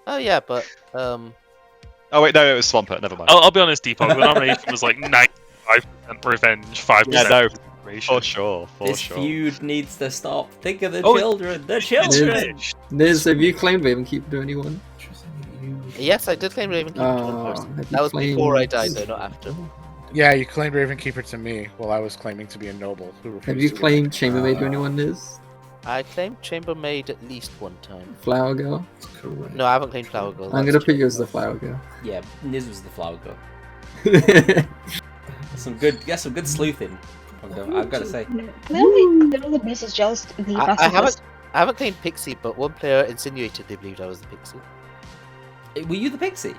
Oh yeah, but Oh wait, no, it was Swampert. Never mind. I'll be honest, Deepak, the nomination was like 95% revenge, 5% Yeah, no, information. for sure, for This sure. feud needs to stop. Think of the Oh, children. The It's children. finished. Niz, have you claimed Ravenkeeper to anyone? yes, I did claim Ravenkeeper. to one Oh, person. have you That was before I claimed- died, though, not after. Yeah, you claimed Ravenkeeper to me while I was claiming to be a noble. Who Have refused you to claimed Chambermaid to anyone, Niz? I claimed Chambermaid at least one time. Flower Girl? Correct. No, I haven't claimed Flower Girl. I'm that's gonna put you true. as the Flower Girl. Yeah, Niz was the flower girl. Some good sleuthing. I've got to say. Clearly, this is just the I pacifist. haven't claimed Pixie, but one player insinuated they believed I was the Pixie. Were you the pixie?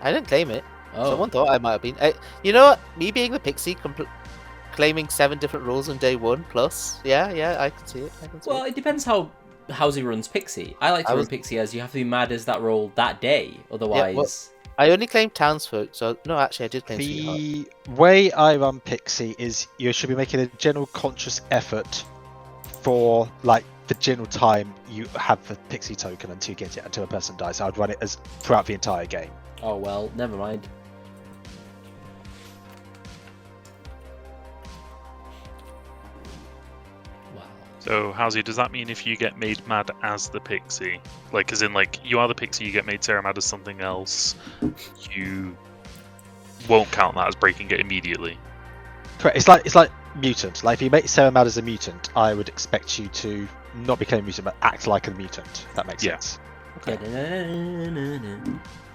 I didn't claim it. Oh. Someone thought I might have been. You know what? Me being the Pixie, claiming 7 different roles on day 1 plus. Yeah, I can see it. Well, it depends how Howsy runs Pixie. I like to run Pixie as you have to be mad as that role that day, otherwise. I only claimed townsfolk, so no, actually, I did claim Sweetheart. The way I run Pixie is you should be making a general conscious effort for like the general time you have the Pixie token until you get it until a person dies. So I'd run it as throughout the entire game. Oh well, never mind. So, Howsy, does that mean if you get made mad as the pixie, like as in like you are the pixie, you get made Sarah mad as something else, you won't count that as breaking it immediately? Correct. It's like mutant. Like if you make Sarah mad as a mutant, I would expect you to not become a mutant but act like a mutant. If that makes sense. Okay.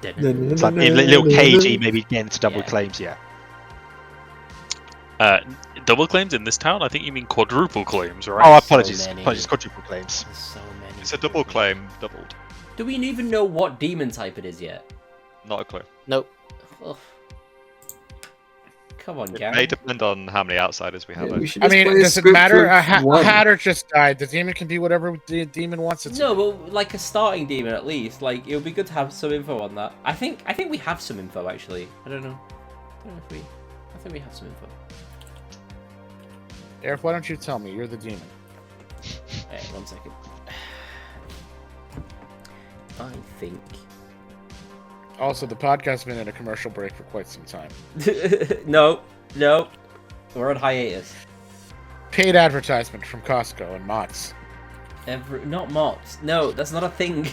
It's like in little KG maybe get into double claims. Yeah. Double claims in this town? I think you mean quadruple claims, right? Oh, apologies. Apologies. Quadruple claims. There's so many. It's a double claim, doubled. Do we even know what demon type it is yet? Not a clue. Nope. Ugh. Come on, It Gary. may depend on how many outsiders we have. Yeah, though. we should I just mean, play a does it script matter? with A one. Hatter just died. The demon can be whatever the demon wants it to. No, but like a starting demon at least. Like it would be good to have some info on that. I think we have some info actually. I don't know if we. I think we have some info. Eric, why don't you tell me? You're the demon. Hey, 1 second. I think. Also, the podcast has been in a commercial break for quite some time. No, we're on hiatus. Paid advertisement from Costco and Mott's. Not Mott's. No, that's not a thing.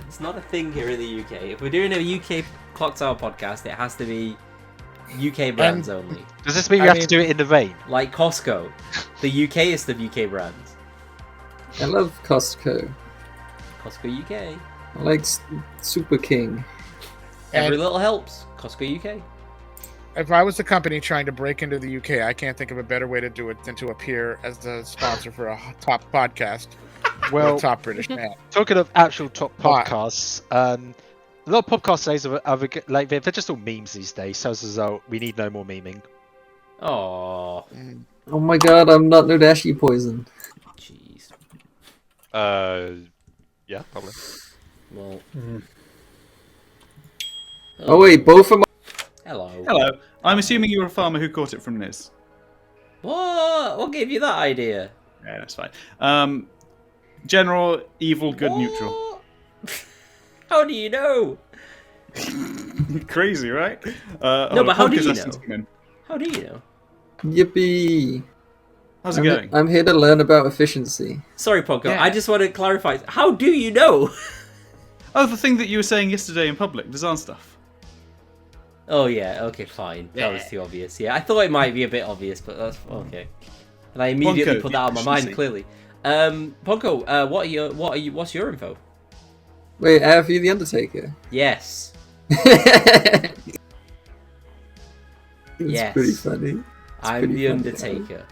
It's not a thing here in the UK. If we're doing a UK Clocktower podcast, it has to be UK brands only. Does this mean we have to do it in the rain? Like Costco, the UKest of UK brands. I love Costco. Costco UK. I like Super King. Every little helps. Costco UK. If I was the company trying to break into the UK, I can't think of a better way to do it than to appear as the sponsor for a top podcast. Well, a top British man. Talking of actual top podcasts, a lot of podcasts days are like they're just all memes these days. So as a result, we need no more memeing. Oh. Oh my god, I'm not Nodashi poison. Jeez. Yeah, probably. Well. Oh wait, both of my. Hello. Hello. I'm assuming you're a farmer who caught it from Niz. What gave you that idea? Yeah, that's fine. General, evil, good, neutral. How do you know? Crazy, right? No, but how do you know? know? How do you know? Yippee! How's it going? I'm here to learn about efficiency. Sorry, Podgo. Yeah. I just want to clarify. How do you know? Oh, the thing that you were saying yesterday in public, design stuff. Oh yeah. Okay, fine. That was too obvious. Yeah, I thought it might be a bit obvious, but that's okay. And I immediately Ponko, put that out of my mind. Clearly. Ponko, what's your info? Wait, are you the Undertaker? Yes. It's Yes. pretty funny. I'm the Undertaker.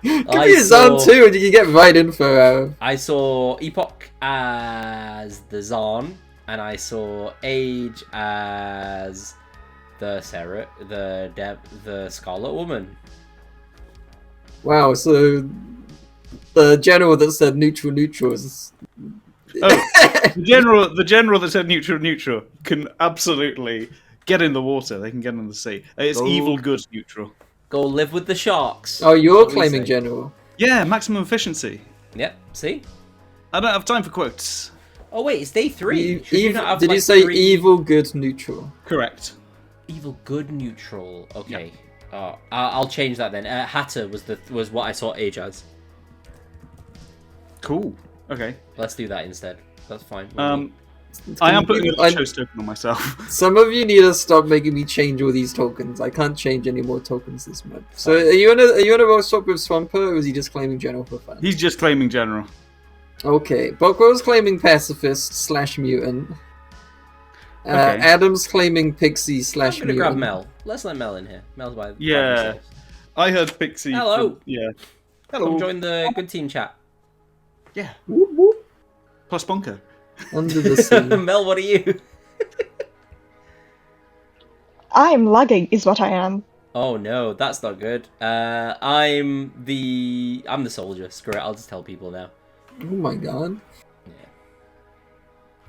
Could I be Zahn saw- too, and you can get right info. I saw Epoch as the Zahn, and I saw Age as the the Scarlet Woman. Wow, so the general that said neutral is. Oh, the general that said neutral can absolutely get in the water. They can get in the sea. It's Oh. evil good neutral. Go live with the sharks. Oh, you're That's what we claiming say. general. Yeah, maximum efficiency. Yep. See. I don't have time for quotes. Oh wait, it's day 3. E- Should you evil- not have, did like, you say 3... evil, good, neutral? Correct. Evil, good, neutral. Okay. I'll change that then. Hatter was what I saw Age as. Cool. Okay. Let's do that instead. That's fine. I am putting a chose token on myself. Some of you need to stop making me change all these tokens. I can't change any more tokens this month. So are you on a roll swap with Swampert, or is he just claiming general for fun? He's just claiming general. Okay, Buckwell's claiming pacifist / mutant. Okay. Adam's claiming pixie / I'm gonna mutant. grab Mel. Let's let Mel in here. Mel's by Yeah. themselves. I heard Pixie. Hello. Yeah. Come join the good team chat. Yeah. Whoop, whoop. Plus Bonko. Under the sea. Mel, what are you? I'm lagging, is what I am. Oh no, that's not good. I'm the soldier. Screw it, I'll just tell people now. Oh my god. Yeah.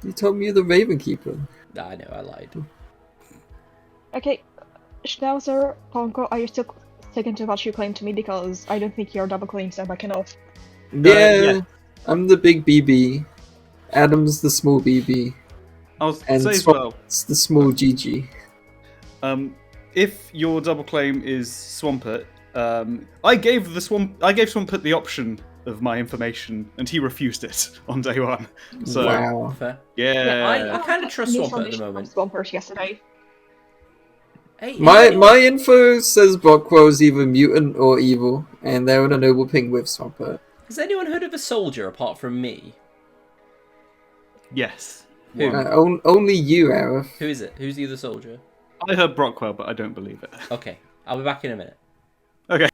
You told me you're the Raven Keeper. I know, I lied. Okay, Schnauzer, Ponko, are you still sticking to what you claimed to me? Because I don't think your double claims are backing off. Yeah, I'm the big BB. Adam's the small BB. I'll And say as well. It's the small GG. If your double claim is Swampert, I gave Swampert the option of my information, and he refused it on day 1. So Wow. Fair. yeah, I kind of trust Swampert at the moment. Swampert yesterday. Hey, My info says Buckwell's either mutant or evil, and they're on a noble ping with Swampert. Has anyone heard of a soldier apart from me? yes. Who? Only you, Arif. Who is it? Who's the other soldier? I heard Brockwell, but I don't believe it. Okay, I'll be back in a minute. Okay.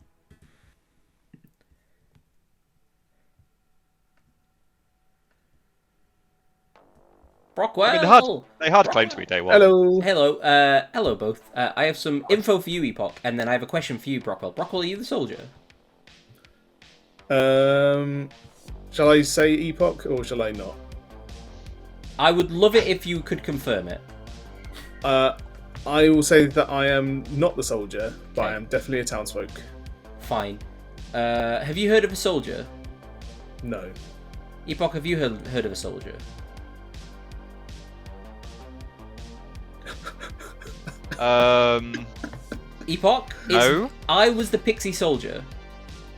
Brockwell! I mean, they hard claim to be day 1. Hello both. I have some info for you, Epoch, and then I have a question for you, Brockwell. Brockwell, are you the soldier? Shall I say Epoch or shall I not? I would love it if you could confirm it. I will say that I am not the soldier, but Okay. I am definitely a townsfolk. Fine. Have you heard of a soldier? No. Epoch, have you heard of a soldier? Epoch? No. I was the pixie soldier.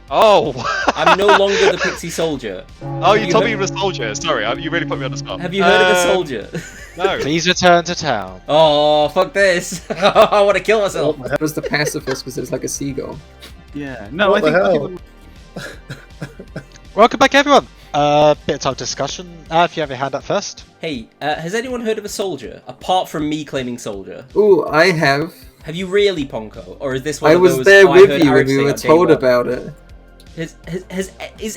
Oh. I'm no longer the pixie soldier. Oh, you told me you were a soldier. Sorry, you really put me on the spot. Have you heard of a soldier? No. Please return to town. Oh, fuck this. I want to kill myself. That was the pacifist because it was like a seagull. Yeah. No, What I the think. hell? Welcome back, everyone. Bit of time discussion. If you have your hand up first. Hey, has anyone heard of a soldier apart from me claiming soldier? Ooh, I have. Have you really, Ponko, or is this one I of was those? there I with heard you when Aaron we say were on day told one? about it. Is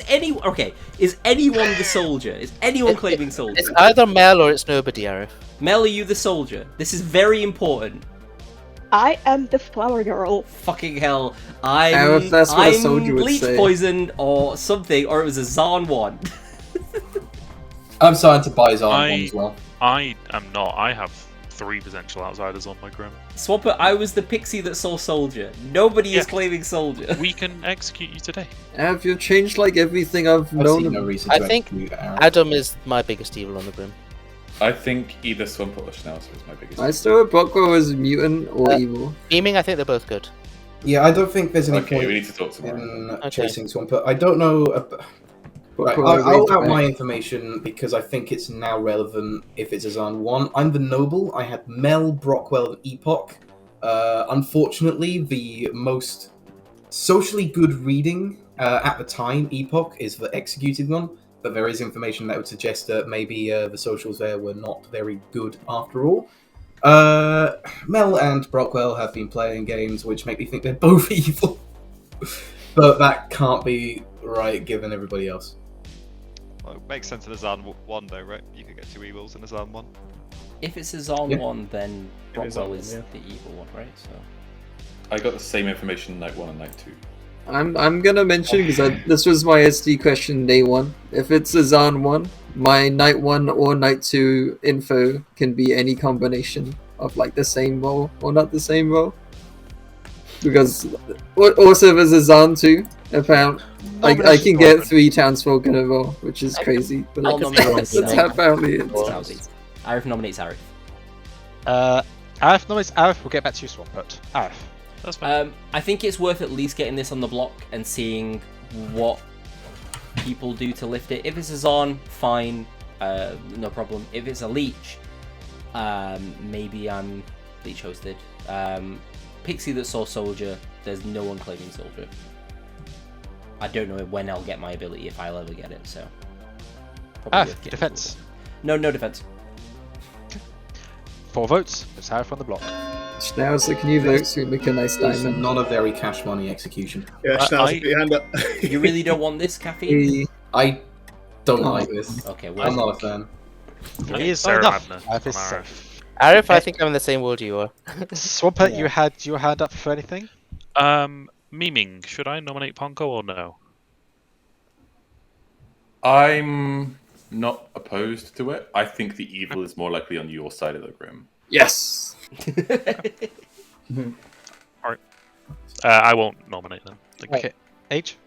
anyone the soldier? Is anyone claiming soldier? It's either Mel or it's nobody, Arif. Mel, are you the soldier? This is very important. I am the flower girl. Fucking hell. If that's what a I'm soldier would bleach say. poisoned or something, or it was a Zahn one. I'm starting to buy Zahn one as well. I am not. I have 3 potential outsiders on my grim. Swapper, I was the pixie that saw soldier. Nobody is Yeah. claiming soldier. We can execute you today. Have you changed like everything I've I known? see no reason I to think execute Aaron. Adam is my biggest evil on the grim. I think either Swampert or Schnauzer is my biggest. I still have Buckwell as mutant or evil. Beaming, I think they're both good. Yeah, I don't think there's any Okay, point we need to talk tomorrow. in Okay. chasing Swampert. I don't know. Right, I'll out my information because I think it's now relevant if it's a Zahn 1. I'm the Noble. I had Mel, Brockwell, and Epoch. Unfortunately, the most socially good reading at the time, Epoch, is the executed one. But there is information that would suggest that maybe the socials there were not very good after all. Mel and Brockwell have been playing games which make me think they're both evil. but that can't be right given everybody else. Well, it makes sense in a Zan 1 though, right? You could get 2 evils in a Zan 1. If it's a Zon Yeah. 1, then It is Brockwell Zon is 1, the evil one, right? So I got the same information in Night 1 and Night 2. I'm gonna mention because this was my SD question day one. If it's a Zan 1, my Night 1 or Night 2 info can be any combination of like the same role or not the same role. Because also if it's a Zan 2, apparently I can get 3 townsfolk in a row, which is crazy. But I'll nominate that's this. apparently it. Arif nominates Arif. Arif nominates Arif. We'll get back to you, Swampert. Arif. That's fine. I think it's worth at least getting this on the block and seeing what people do to lift it. If it's a Zon, fine, no problem. If it's a Leech, maybe I'm Leech hosted. Pixie that saw Soldier, there's no one claiming Soldier. I don't know when I'll get my ability, if I'll ever get it, so... probably worth getting Defense. No defense. 4 votes. It's Arif on the block. Schnauzer, can you vote so we make a nice It's diamond? not a very cash money execution. Yeah, Schnauzer, put your hand up. You really don't want this caffeine? I don't like this. Okay, well, I'm not a fan. He is Sarah enough. Madness Arif is on safe. Arif, I think I'm in the same world you are. Swampert, Yeah. you had your hand up for anything? Memeing, should I nominate Ponko or no? I'm not opposed to it. I think the evil is more likely on your side of the room. Yes! Alright. I won't nominate them. Thank you. Okay. H?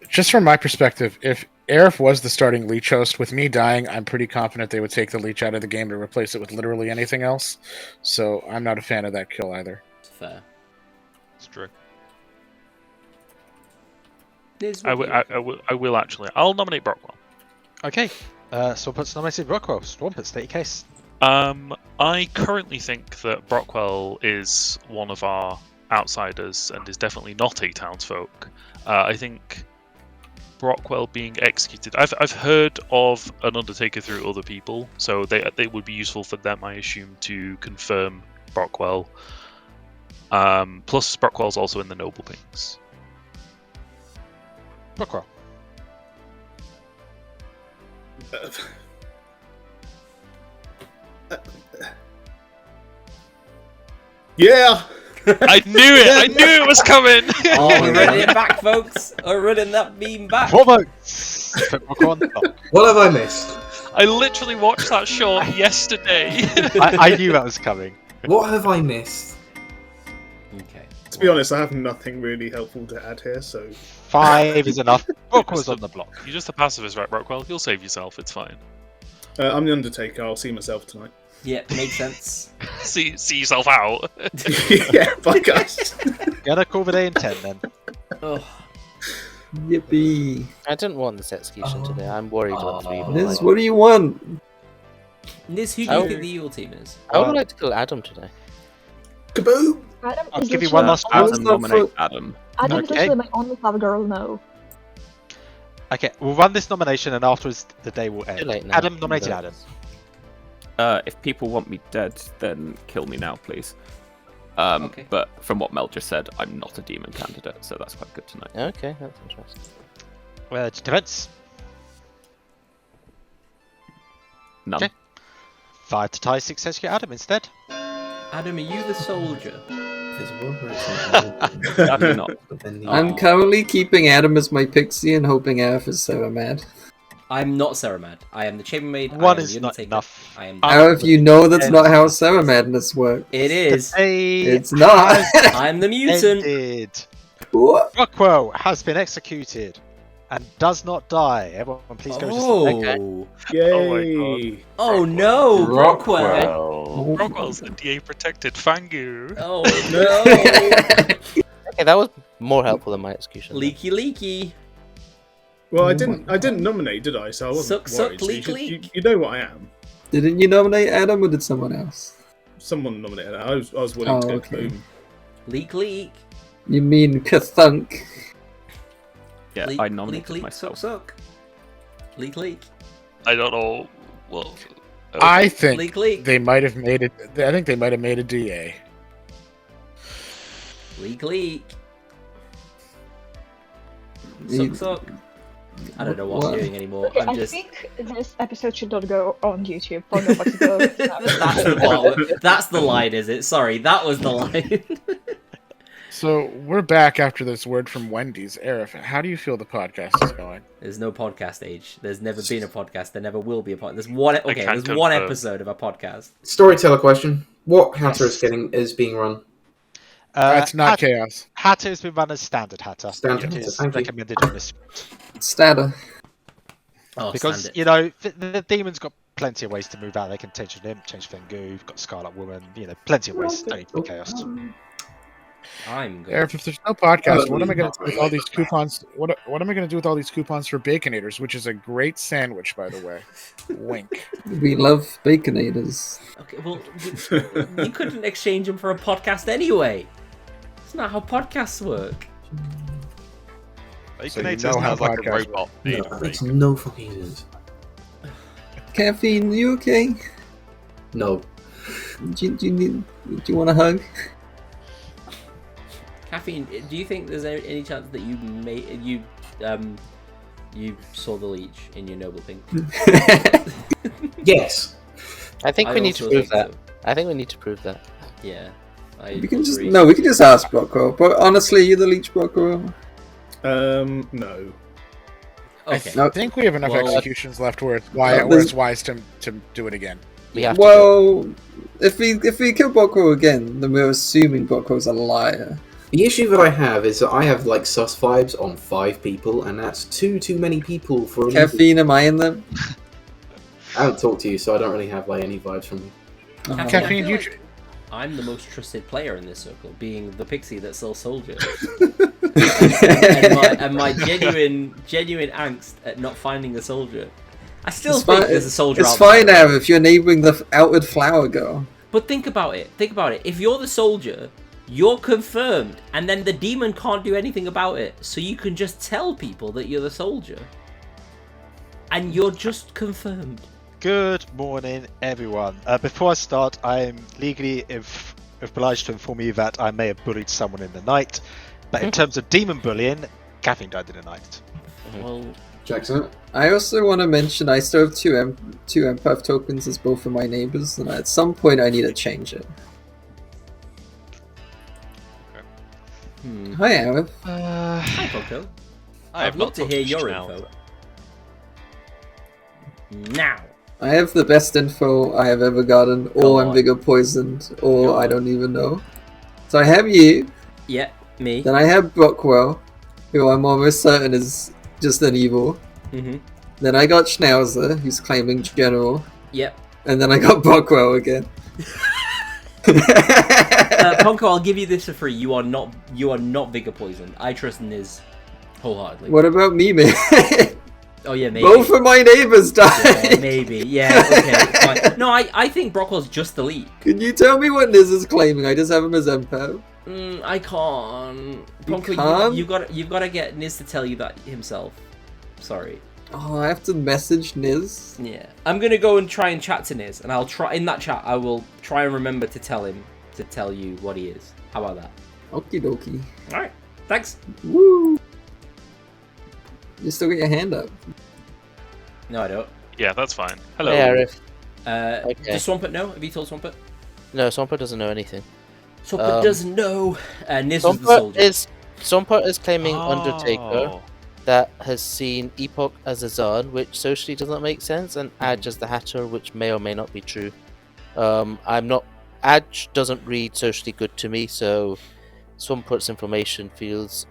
Just from my perspective, if Arif was the starting Leech host, with me dying, I'm pretty confident they would take the Leech out of the game to replace it with literally anything else. So I'm not a fan of that kill either. Fair. It's true. I will actually. I'll nominate Brockwell. Okay. Swampert's nominated Brockwell. Swampert, state your case. I currently think that Brockwell is one of our outsiders and is definitely not a townsfolk. I think Brockwell being executed. I've heard of an Undertaker through other people, so they would be useful for them, I assume, to confirm Brockwell. Plus, Brockwell's also in the Noble Pings. Brockwell. Yeah! I knew it! I knew it was coming! Oh, we're running it back, folks! We're running that beam back! 4 votes! For Brockwell on the block. What have I missed? I literally watched that short yesterday. I knew that was coming. What have I missed? Okay. To be honest, I have nothing really helpful to add here, so... 5 is enough. Brockwell's on the block. You're just a pacifist, right, Brockwell? You'll save yourself, it's fine. I'm the Undertaker, I'll see myself tonight. Yeah, makes sense. See yourself out. Yeah, bye guys. Gonna call the day in 10 then. Oh. Yippee. I didn't want this execution today. I'm worried about 3 evil. Liz, what do you want? Niz, who do you think the evil team is? I would like to kill Adam today. Kaboom! Adam I'll is give you literally one last my chance. only- Adam nominate Adam. Adam is Okay. literally my only love girl now. Okay, we'll run this nomination and afterwards the day will end. Too late now. Adam nominated Adam. If people want me dead, then kill me now, please. Okay. But from what Mel just said, I'm not a demon candidate, so that's quite good to know. Okay, that's interesting. Defense. None. Okay. 5 to tie, 6 says you Adam instead. Adam, are you the soldier? There's a world where it's not. Sadly not. But then the- I'm currently keeping Adam as my pixie and hoping Arif is Sarah mad. I'm not Saramad. I am the chambermaid. One I am is the not Undertaker. enough. I am. Arif, you know that's not how Sarah madness works. It is. It's not. I'm the mutant. Ended. What? Rockwell has been executed and does not die. Everyone, please go Oh. Yay! Oh no, Rockwell. Brockwell's the DA protected Fangu. Oh no. Okay, that was more helpful than my execution. Leaky. Well, I didn't nominate, did I? So I wasn't Suck, worried. leak, So leak. you know what I am. Didn't you nominate Adam or did someone else? Someone nominated. I was willing to go okay. boom. Leak. You mean Kathunk? Yeah, Leak, I nominated leak, myself. Suck. Leak. I don't know. Well, I think Leak. they might have made it. I think they might have made a DA. Leak. Suck. I don't know what I'm doing anymore. Okay, I'm I just. think this episode should not go on YouTube for no flexibility. That's the part. That's the line, is it? Sorry, that was the line. So we're back after this word from Wendy's. Arif, how do you feel the podcast is going? There's no podcast age. There's never been a podcast. There never will be a podcast. There's one. Okay, can there's one confirm. episode of a podcast. Storyteller question: what Hatter is being run? It's not chaos. Hatter has been run as standard Hatter. Standard It Hatter, is thank you. recommended in this Statter. Oh, because stand it. you know the demon's got plenty of ways to move out. They can change an imp, change Fengu, got Scarlet Woman. You know, plenty of ways. Don't need to be chaos. I'm good. Arif, if there's no podcast, what am I going to do with all these coupons? What am I going to do with all these coupons for Baconators, which is a great sandwich, by the way? Wink. We love Baconators. Okay, well, you couldn't exchange them for a podcast anyway. It's not how podcasts work. Baconator So you know how sounds like a podcasts robot. No, name, makes right? no fucking sense. Caffeine, you okay? No. Do you want a hug? Caffeine, do you think there's any chance that you saw the leech in your noble pink? Yes. I think we need to also prove think that. so. I think we need to prove that. Yeah. We can just ask Brockwell. But honestly, you're the leech, Brockwell. No. Okay. I think we have enough Well, executions left where there's- it's wise to do it again. We have to Well, if we kill Brockwell again, then we're assuming Brockwell's a liar. The issue that I have is that I have like sus vibes on 5 people, and that's too many people for. Caffeine, am I in them? I don't talk to you, so I don't really have like any vibes from you. Uh-huh. Caffeine, I you. feel like I'm the most trusted player in this circle, being the pixie that sells soldiers. and my genuine angst at not finding a soldier. I still It's think fine- there's a soldier It's out fine there. now if you're neighbouring the outward flower girl. But think about it. If you're the soldier, you're confirmed, and then the demon can't do anything about it. So you can just tell people that you're the soldier, and you're just confirmed. Good morning, everyone. Before I start, I'm legally obliged to inform you that I may have bullied someone in the night. But in terms of demon bullying, Caffeine died in the night. Well, Jackson. I also want to mention I still have two empath tokens as both of my neighbours, and at some point I need to change it. Hi, Arif. Hi, Poco. I have I'd love not to talked hear to your Chanel. info. Now. I have the best info I have ever gotten, Go or I'm on. bigger poisoned, or Go I on. don't even know. So I have you, Yeah, me. then I have Brockwell, who I'm almost certain is just an evil. Mm-hmm. Then I got Schnauzer, who's claiming general, Yep. and then I got Brockwell again. Ponko, I'll give you this for free. You are not bigger poisoned. I trust Niz wholeheartedly. What about me, man? Oh yeah, maybe. Both of my neighbors died. Yeah, maybe. Yeah. Okay. Fine. No, I think Brockwell's just the lead. Can you tell me what Niz is claiming? I just have him as empath. I can't. Ponko, can't? you've got to get Niz to tell you that himself. Sorry. Oh, I have to message Niz. Yeah. I'm gonna go and try and chat to Niz, and I'll try in that chat. I will try and remember to tell him to tell you what he is. How about that? Okie dokie. All right. Thanks. Woo! You still got your hand up. No, I don't. Yeah, that's fine. Hello. Hey, Arif. Okay. Does Swampert know? Have you told Swampert? No, Swampert doesn't know anything. Swampert doesn't know. Niz was the soldier. Swampert is claiming Oh. Undertaker that has seen Epoch as a Zon, which socially does not make sense, and Adge as the Hatter, which may or may not be true. Adge doesn't read socially good to me, so Swampert's information feels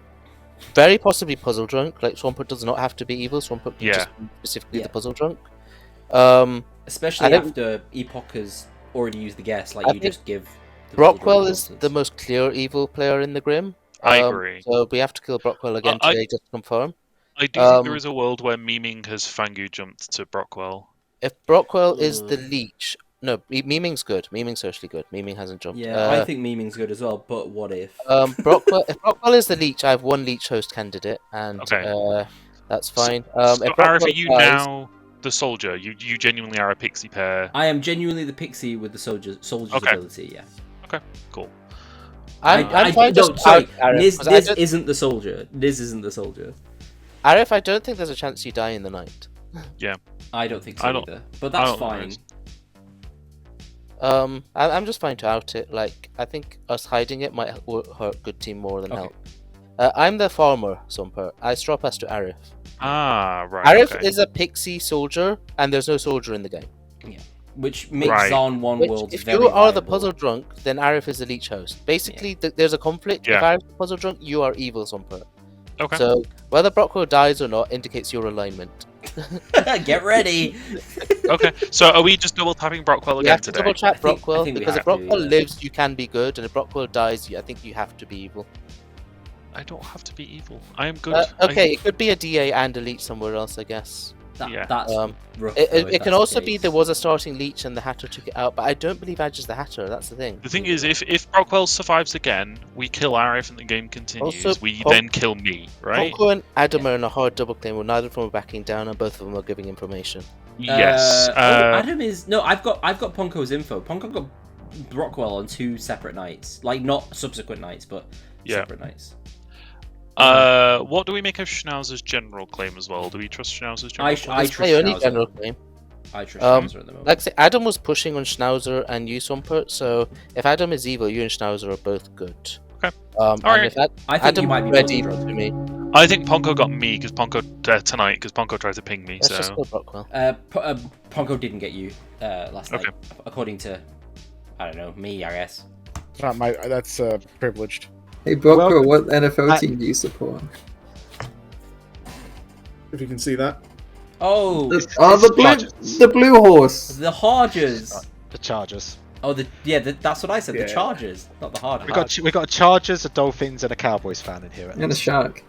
very possibly puzzle drunk. Like, Swampert does not have to be evil. Swampert can just be specifically Yeah. the puzzle drunk. Especially I don't- after Epoch has already used the guess, like I you think just give. the Brockwell soldier is the importance. most clear evil player in the Grim. I agree. So we have to kill Brockwell again I- today just to confirm. I do think there is a world where Memeing has Fangu jumped to Brockwell. If Brockwell is the leech, no, Meeming's good. Meeming's socially good. Meeming hasn't jumped. Yeah, I think Meeming's good as well. But what if? Brockwell. If Brockwell is the leech, I have one leech host candidate, and that's fine. So, If Arif, are Brockwell you dies- now the soldier? You genuinely are a pixie pair. I am genuinely the pixie with the soldier's Okay. ability. Yeah. Okay, cool. I'm fine. No, Just sorry, Arif, Niz 'cause I just- isn't the soldier. Niz isn't the soldier. Arif, I don't think there's a chance you die in the night. Yeah. I don't think so I don't- either. But I that's don't know. fine. I'm just fine to out it. Like, I think us hiding it might hurt good team more than Okay. help. I'm the farmer, Sumper. I straw pass to Arif. Ah, right. Arif okay. is a pixie soldier, and there's no soldier in the game. Which makes Right. Zon 1 Which, worlds if very you are the viable. puzzle drunk, then Arif is the leech host. Basically, there's a conflict. Yeah. If Arif's the puzzle drunk, you are evil, Sumper. Okay. So whether Brockwell dies or not indicates your alignment. Get ready. Okay. So are we just double tapping Brockwell You again have to today? double chat I think Brockwell, we because if have to, Brockwell yeah. lives, you can be good, and if Brockwell dies, I think you have to be evil. I don't have to be evil. I am good. Okay, it could be a DA and a leech somewhere else, I guess. Yeah. That's Um, rough, though, if It that's can the also be case. there was a starting leech and the Hatter took it out, but I don't believe Adge is the Hatter. That's the thing. The thing is, if Brockwell survives again, we kill Arif and the game continues. Also, We then kill me, right? Ponko and Adam are in a hard double claim where neither of them are backing down and both of them are giving information. Yes. Adam is no. I've got Ponko's info. Ponko got Brockwell on 2 separate nights, like not subsequent nights, but separate nights. What do we make of Schnauzer's general claim as well? Do we trust Schnauzer's general claim? I It's trust my only Schnauzer. general claim. I trust Schnauzer at the moment. Like I say, Adam was pushing on Schnauzer and you, Sumpert, so if Adam is evil, you and Schnauzer are both good. Okay. Alright. I think Adam you might be red puzzle evil drunk. to me. I think Ponko got me because Ponko tonight because Ponko tried to ping me. Let's just So go Brockwell. Ponko didn't get you last night, Okay. according to I don't know me, I guess. Not my. That's privileged. Hey, Brockwell, Well, what NFL team do you support? If you can see that. Oh, The blue horse. the Hodgers. The Chargers. Oh, that's what I said. Yeah. The Chargers, not the Hodgers. We got Chargers, a Dolphins, and a Cowboys fan in here. At And a least. shark.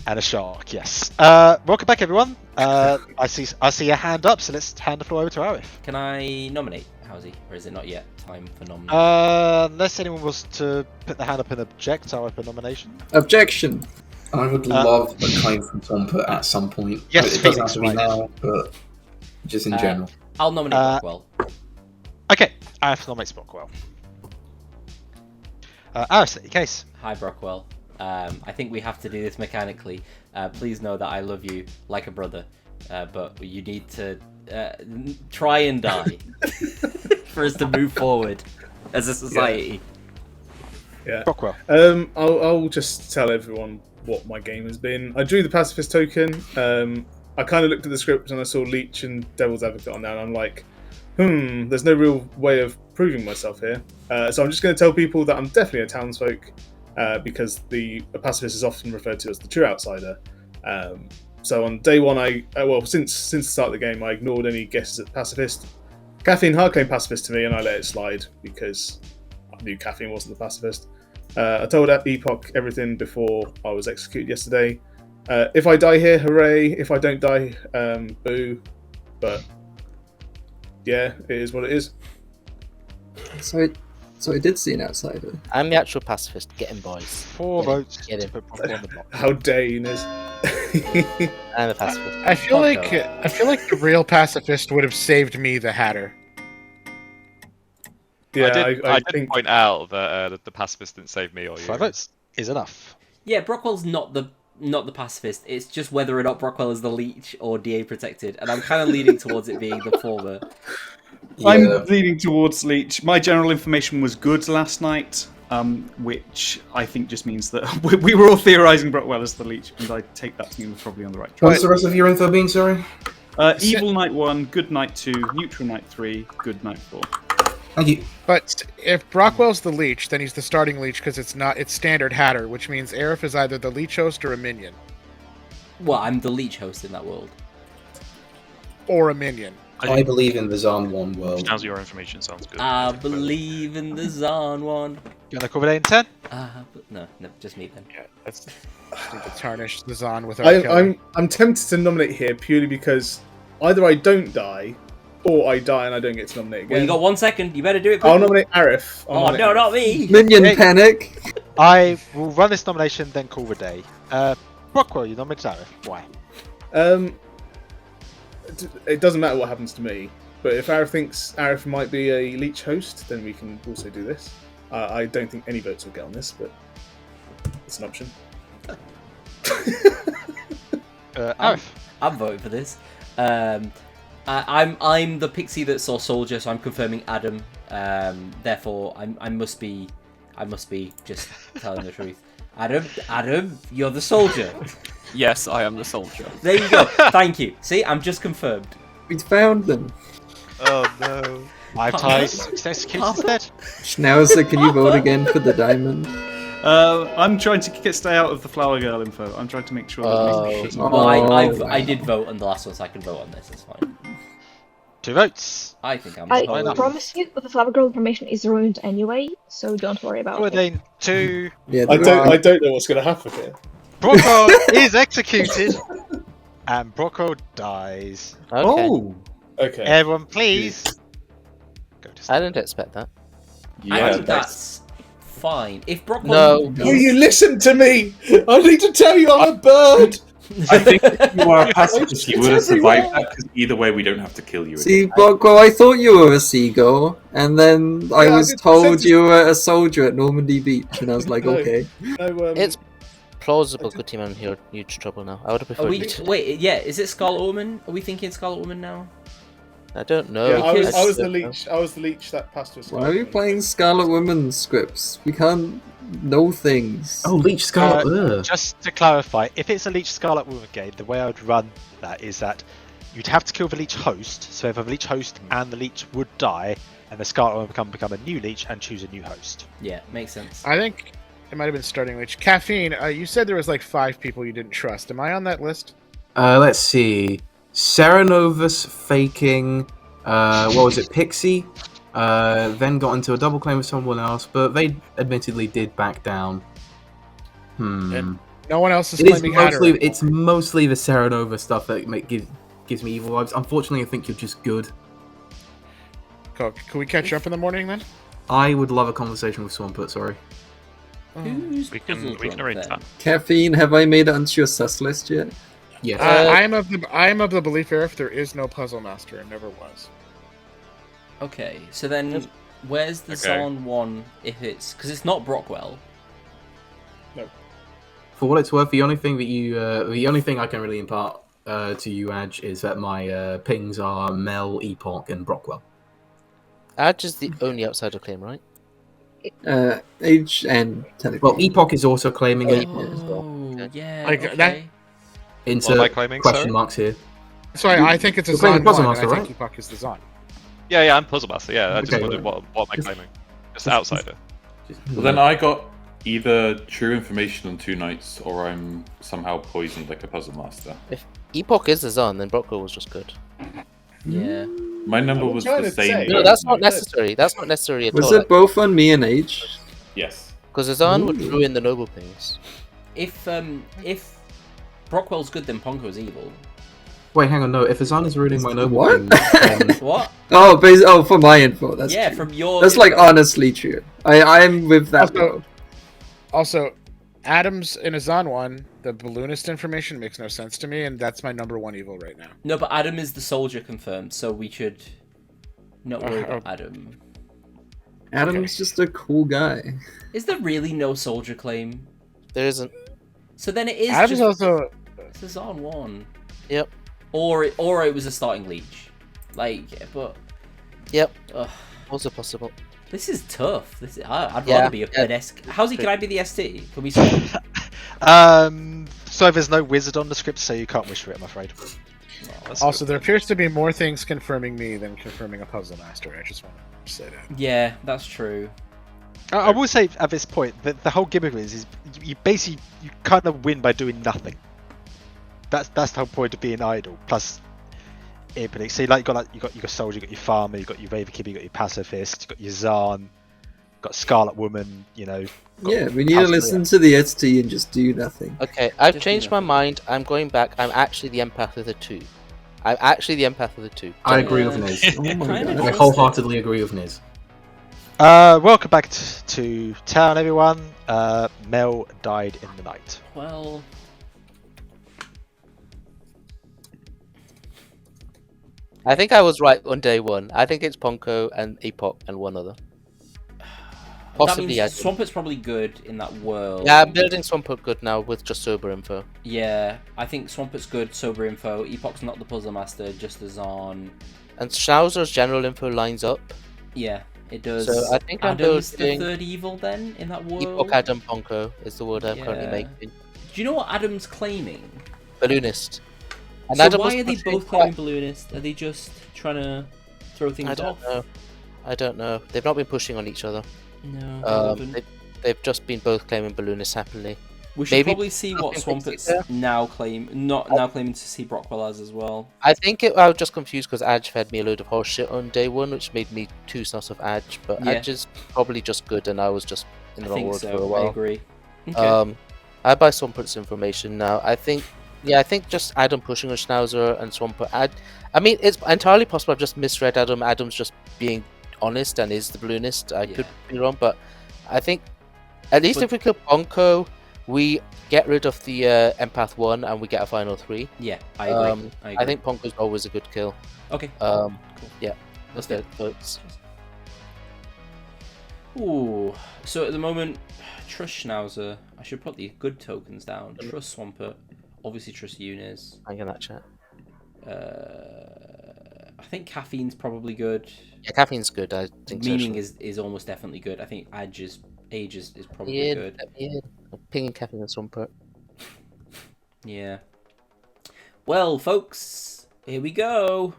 And a shark. Yes. Welcome back, everyone. I see a hand up, so let's hand the floor over to Arif. Can I nominate Howsy, or is it not yet time for nomination? Unless anyone was to put the hand up and object, I'll open nomination. Objection. I would love a claim from Tomper at some point. Yes, It doesn't have Felix, to be right. now, but just in general. I'll nominate Brockwell. Okay, Arif nominates Brockwell. Arif, state your case. Hi, Brockwell. I think we have to do this mechanically. Please know that I love you like a brother, but you need to try and die for us to move forward as a society. Yeah. Brockwell. I'll just tell everyone what my game has been. I drew the pacifist token. I kind of looked at the script and I saw Leech and Devil's Advocate on there, and I'm like, there's no real way of proving myself here. So I'm just going to tell people that I'm definitely a townsfolk, because a pacifist is often referred to as the true outsider. So on day one, since the start of the game, I ignored any guesses at pacifist. Caffeine hard claimed pacifist to me, and I let it slide because I knew Caffeine wasn't the pacifist. I told Epoch everything before I was executed yesterday. If I die here, hooray. If I don't die, boo. But yeah, it is what it is. So I did see an outsider. I'm the actual pacifist. Get him, boys. 4 votes. Get to him. put Brockwell on the block. How dare you, Niz? I'm the pacifist. I feel like the real pacifist would have saved me, the Hatter. Yeah, I did point out that the pacifist didn't save me or you. 5 votes is enough. Yeah, Brockwell's not the pacifist. It's just whether or not Brockwell is the leech or DA protected, and I'm kind of leaning towards it being the former. I'm leaning towards Leech. My general information was good last night, which I think just means that we were all theorising Brockwell as the Leech, and I take that to mean we're probably on the right track. What's the rest of your info being, sorry? Evil Night 1, Good Night 2, Neutral Night 3, Good Night 4. Thank you. But if Brockwell's the leech, then he's the starting leech because it's standard Hatter, which means Arif is either the leech host or a minion. Well, I'm the leech host in that world. Or a minion. I believe in the Zon 1 world. Now's your information sounds good. I believe in the Zon one. You want to cover it in 10? No, just me then. Yeah, that's need to tarnish the Zon with our killing. I'm tempted to nominate here purely because either I don't die, or I die and I don't get to nominate again. Well, you got 1 second. You better do it. I'll quickly. nominate Arif. Oh no, not me. Minion panic. I will run this nomination, then call the day. Brockwell, you nominated Arif. Why? It doesn't matter what happens to me, but if Arif thinks Arif might be a leech host, then we can also do this. I don't think any votes will get on this, but it's an option. I'm voting for this. I'm the pixie that saw Soldier, so I'm confirming Adam. Therefore, I must be just telling the truth. Adam, you're the soldier. Yes, I am the soldier. There you go. Thank you. See, I'm just confirmed. We found them. Oh no. 5 ties, 6 executes instead. Schnauzer, can you vote again for the diamond? I'm trying to stay out of the flower girl info. I'm trying to make sure that. Well, I did vote on the last one, so I can vote on this. It's fine. 2 votes. I think I'm. I promise you, the flower girl information is ruined anyway, so don't worry about it. Then 2. Yeah, I don't know what's going to happen here. Brocco is executed, and Brocco dies. Okay. Oh, Okay. Everyone, please. Go to I didn't expect that. I think that's fine. If Brocco. No. Will you listen to me? I need to tell you I'm a bird. I think if you are a pacifist, you would have survived that, because either way, we don't have to kill you. See, Bocco, I thought you were a seagull, and then I was told you were a soldier at Normandy Beach, and I was like, okay. It's plausible. Good team, I'm in huge trouble now. I would have preferred you to. Wait, yeah, is it Scarlet Woman? Are we thinking Scarlet Woman now? I don't know. Yeah, I was the don't know. leech. I was the leech that passed to us. Why are we playing Scarlet Woman scripts? We can't know things. Oh, Leech Scarlet. Just to clarify, if it's a Leech Scarlet Woman game, the way I would run that is that you'd have to kill the Leech host. So if a Leech host and the Leech would die, and the Scarlet Woman become a new Leech and choose a new host. Yeah, makes sense. I think it might have been starting Leech. Caffeine, you said there was like 5 people you didn't trust. Am I on that list? Let's see. Serenovus faking. What was it? Pixie. Then got into a double claim with someone else, but they admittedly did back down. And no one else is It is claiming mostly, Hatter. it's mostly the Serenova stuff that gives me evil vibes. Unfortunately, I think you're just good. Cool. Can we catch up in the morning then? I would love a conversation with Swampert, sorry. Who's We can arrange that. Caffeine, have I made it onto your sus list yet? Yes. I am of the belief, if there is no puzzle master, and never was. Okay, so then where's the Zon one if it's because it's not Brockwell? No. For what it's worth, the only thing I can really impart to you, Adge, is that my pings are Mel, Epoch, and Brockwell. Adge is the only outsider claim, right? Age and technically. Well, Epoch is also claiming it. Oh, yeah. Like, okay. that- Insert What am I claiming, question sir? marks here. Sorry, I think it's a You're playing Zon Puzzle 1, Master, and I right? think Epoch is the Zon. Yeah, I'm Puzzle Master. Yeah, I just Okay. wondered what am I claiming? Just outsider. Well, then I got either true information on 2 nights, or I'm somehow poisoned like a puzzle master. If Epoch is the Zon, then Brocco was just good. Yeah. My number I'm was trying the to same. say- No, that's not necessary. That's not necessary at Was all. it both on me and Age? Yes. Because the Zon would Ooh. ruin the noble things. If Brockwell's good, then Ponko's evil. Wait, hang on, no. If Azan is ruining my noble What? thing, then What? Oh, for my info, that's Yeah, true. from your. That's like honestly true. I'm with that. Also, Adams in a Zon 1, the balloonist information makes no sense to me, and that's my number 1 evil right now. No, but Adam is the soldier confirmed, so we should not worry about Adam. Adam's just a cool guy. Is there really no soldier claim? There isn't. So then it is Adams just also. it's a Zon 1. Yep. Or it was a starting leech. Like, but Yep. ugh, Also possible. this is tough. I'd Yeah, rather be a desk. How's he? Can I be the ST? Can we swap? So there's no wizard on the script, so you can't wish for it, I'm afraid. Also, there appears to be more things confirming me than confirming a puzzle master. I just want to say that. Yeah, that's true. I will say at this point that the whole gimmick is you basically you kind of win by doing nothing. That's the whole point of being idle. Plus, infinite. So you got your soldier, you got your farmer, you got your Raven Kid, you got your pacifist, you got your Zan, you got Scarlet Woman. You know. Yeah, we need to listen to the ST and just do nothing. Okay, I've changed my mind. I'm going back. I'm actually the empath of the 2. I'm actually the empath of the 2. I agree with Niz. Oh my god. I wholeheartedly agree with Niz. Welcome back to town, everyone. Mel died in the night. Well, I think I was right on day 1. I think it's Ponko and Epoch and one other. Possibly that means Adam. Swamput's probably good in that world. Yeah, I'm building Swamput good now with just sober info. Yeah, I think Swamput's good, sober info. Epoch's not the puzzle master, just as on. And Schnauzer's general info lines up. Yeah, it does. So I think I'm Adam's the building third evil then in that world. Epoch Adam Ponko is the word I'm currently Yeah. making. Do you know what Adam's claiming? Balloonist. And So Adam why was are they pushing both claiming balloonist? Are they just trying to throw things I don't off? know. I don't know. They've not been pushing on each other. No, they haven't. They've just been both claiming balloonists happily. We should Maybe probably see what something Swamput's there. now claiming to see Brockwell as well. I think I was just confused because Adge fed me a load of horse shit on day one, which made me too sus of Adge. But Yeah. Adge is probably just good, and I was just in the I wrong think world so. for a while. I agree. Okay. I buy Swamput's information now. I think just Adam pushing on Schnauzer and Swamput. I mean, it's entirely possible I've just misread Adam. Adam's just being honest and is the balloonist. I could be wrong, but I think at least if we kill Bonko, we get rid of the Empath 1 and we get a final 3. Yeah, I agree. I think Ponko's always a good kill. Okay. Cool. Cool. Yeah, that's Okay. the votes. Ooh. So at the moment, trust Schnauzer. I should put the good tokens down. Trust Swamput. Obviously trust Eunice. Hang on that chat. I think caffeine's probably good. Yeah, caffeine's good. I think Meaning so. is almost definitely good. I think age is probably Yeah, good. yeah. I'm pinging caffeine and Swamput. Yeah. Well, folks, here we go.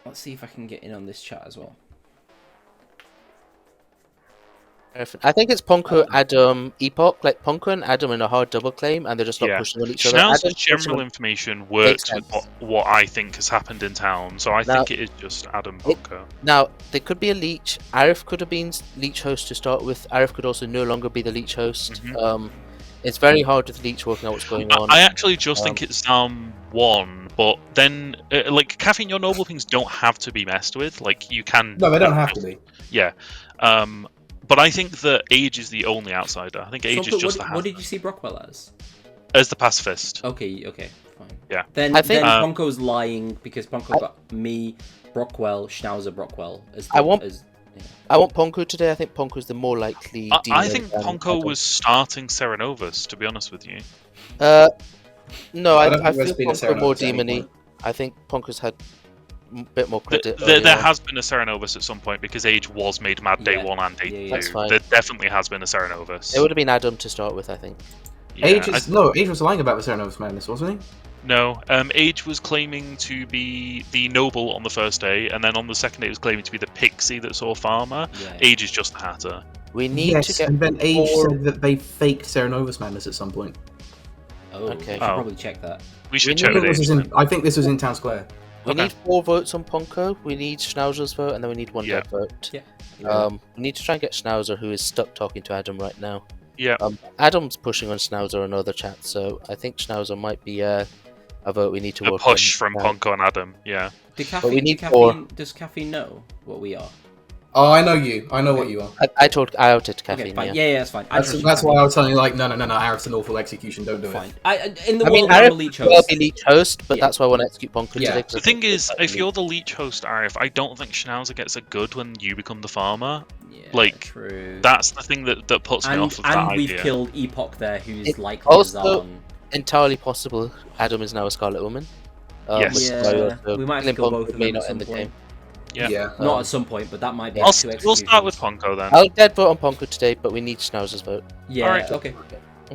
Let's see if I can get in on this chat as well. I think it's Ponko, Adam, Epoch. Like Ponko and Adam in a hard double claim, and they're just not pushing on each other. Schnauzer's Adam's pushing general on- information works with what I think has happened in town, so I think it is just Adam Ponko. Now, there could be a leech. Arif could have been leech host to start with. Arif could also no longer be the leech host. It's very hard with leech working out what's going on. I actually just think it's one, but then like caffeine, your noble things don't have to be messed with. Like you can. No, they don't have to be. Yeah. But I think that Age is the only outsider. I think Age is just the what did you see Brockwell as? As the pacifist. Okay, fine. Yeah. Then I think- Ponko's lying because Ponko got me, Brockwell, Schnauzer, Brockwell. I want Ponko today. I think Ponko's the more likely. I dealer think than Ponko Adam. was starting Serenovus, to be honest with you. No, I don't I think there's feel been a Ponko more Serenovus at any demony. point. I think Ponko's had a bit more credit. There has been a Serenovus at some point because Age was made mad day 1 and day 2. That's fine. There definitely has been a Serenovus. It would have been Adam to start with, I think. Yeah, Age was lying about the Serenovus madness, wasn't he? No, Age was claiming to be the noble on the first day, and then on the second day, he was claiming to be the pixie that saw Farmer. Yeah. Age is just the Hatter. We need Yes, to get and then Age more- said that they faked Serenovus madness at some point. Oh, Okay. I should probably check that. We should We check need- with Age. I think this was in Town Square. We need 4 votes on Ponko. We need Schnauzer's vote, and then we need 1 dead vote. Yeah. We need to try and get Schnauzer, who is stuck talking to Adam right now. Yeah. Adam's pushing on Schnauzer in other chats, so I think Schnauzer might be a vote we need to A work push on. from Ponko and Adam, yeah. we need 4. Does caffeine know what we are? Oh, I know you. I know what you are. I outed caffeine. Okay, fine. Yeah. Yeah, that's fine. I trust That's caffeine. why I was telling you, like, no, Arif's an awful execution. Don't do Fine. it. In the I mean, world, I'm a Arif leech will host. be leech host, but Yeah. that's why I want to execute Ponko Yeah. today. 'cause The I thing think is, it's if like you're the leech host, Arif, I don't think Schnauzer gets a good when you become the farmer. Yeah, Like, true. that's the thing that puts me off of that And we've idea. killed Epoch there, who's It's likely also Zan. entirely possible Adam is now a Scarlet Woman. Yes. which is Yeah, why also we might have to killing kill Ponko both of may them not at some end the point. game. Yeah. Not at some point, but that might be We'll two we'll start with executions. Ponko then. I'll dead vote on Ponko today, but we need Schnauzer's vote. Yeah, Alright. okay. I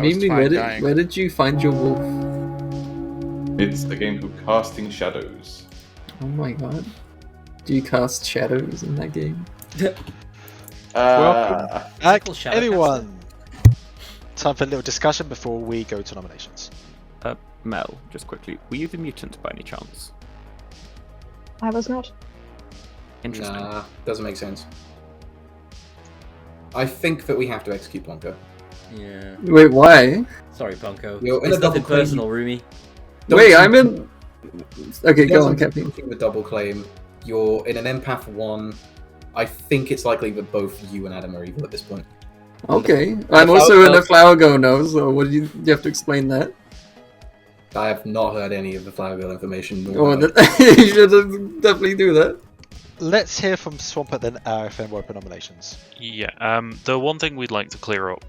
was Mimi, fine dying. where did you find your wolf? It's a game called Casting Shadows. Oh my god. Do you cast shadows in that game? Uh, Back, Typical shadow everyone. Time for a little discussion before we go to nominations. Mel, just quickly, were you the mutant by any chance? I was not. Interesting. Nah, doesn't make sense. I think that we have to execute Ponko. Yeah. Wait, why? Sorry, Ponko. You're in It's a double nothing claim. personal, Rumi. Wait, I'm in. Okay, go on, Captain. The double claim. You're in an empath 1. I think it's likely that both you and Adam are evil at this point. Okay, I'm also in a flower go now, so what do you have to explain that? I have not heard any of the Flower Girl information. Oh, you should definitely do that. let's hear from Swampert then RFM Open nominations. Yeah. The one thing we'd like to clear up.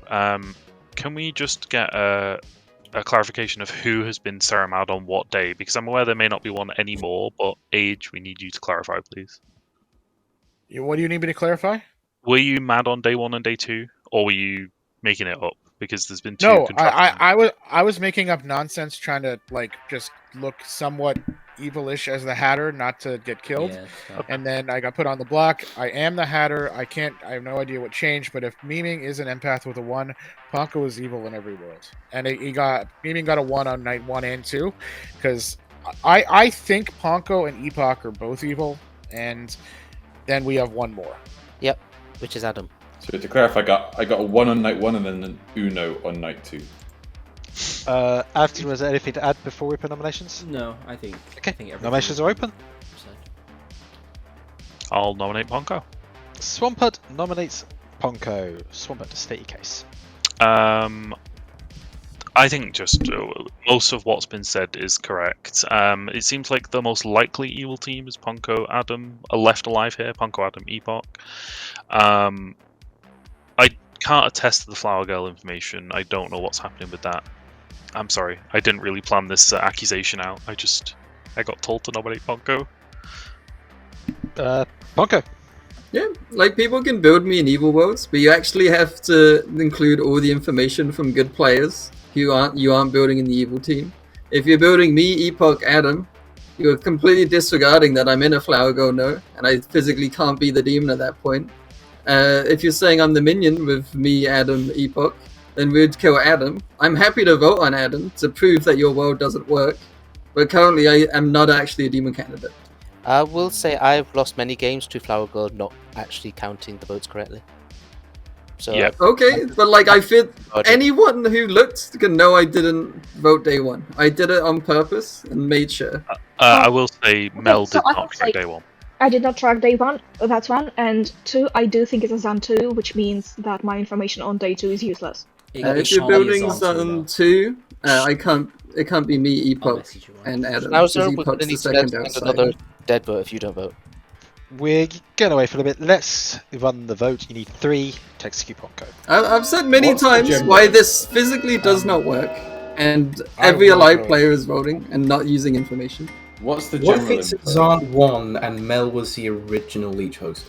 Can we just get a clarification of who has been Sarah mad on what day? Because I'm aware there may not be one anymore, but Age, we need you to clarify, please. What do you need me to clarify? Were you mad on day 1 and day 2, or were you making it up? Because there's been 2 No, contrasting. I was making up nonsense, trying to like just look somewhat evilish as the Hatter, not to get killed. Yeah, And then I got put on the block. I am the Hatter. I have no idea what changed, but if Memeing is an empath with a 1, Ponko is evil in every world. And Memeing got a 1 on night 1 and 2, because I think Ponko and Epoch are both evil, and then we have one more. Yep, which is Adam. So to clarify, I got a 1 on night 1 and then an Uno on night 2. After, was there anything to add before we open nominations? No, I think. Okay. I think everything Nominations are open. I'll nominate Ponko. Swampert nominates Ponko. Swampert, state your case. I think just most of what's been said is correct. It seems like the most likely evil team is Ponko, Adam, left alive here. Ponko, Adam, Epoch. I can't attest to the Flower Girl information. I don't know what's happening with that. I'm sorry. I didn't really plan this accusation out. I got told to nominate Ponko. Ponko. Yeah, like people can build me in evil worlds, but you actually have to include all the information from good players you aren't building in the evil team. If you're building me, Epoch, Adam, you're completely disregarding that I'm in a Flower Girl node, and I physically can't be the demon at that point. If you're saying I'm the minion with me, Adam, Epoch, then we'd kill Adam. I'm happy to vote on Adam to prove that your world doesn't work, but currently I am not actually a demon candidate. I will say I've lost many games to Flower Girl not actually counting the votes correctly. So yeah. Okay, but like I feel anyone who looked can know I didn't vote day 1. I did it on purpose and made sure. I will say Mel so did I not was track like- day 1. I did not track day 1, that's 1, and 2, I do think it's a Zan 2, which means that my information on day 2 is useless. If you're building Zan 2, it can't be me, Epoch, and Adam. Now, because sir, we're Epoch's going to the need to second spend outsider. another dead vote if you don't vote. We're going away for a bit. Let's run the vote. You need 3 to execute Ponko. I've said many What's the times gender? why this physically does not work, and I every will alive vote. player is voting and not using information. What's the What general if it's info? Zant 1 and Mel was the original Leech host?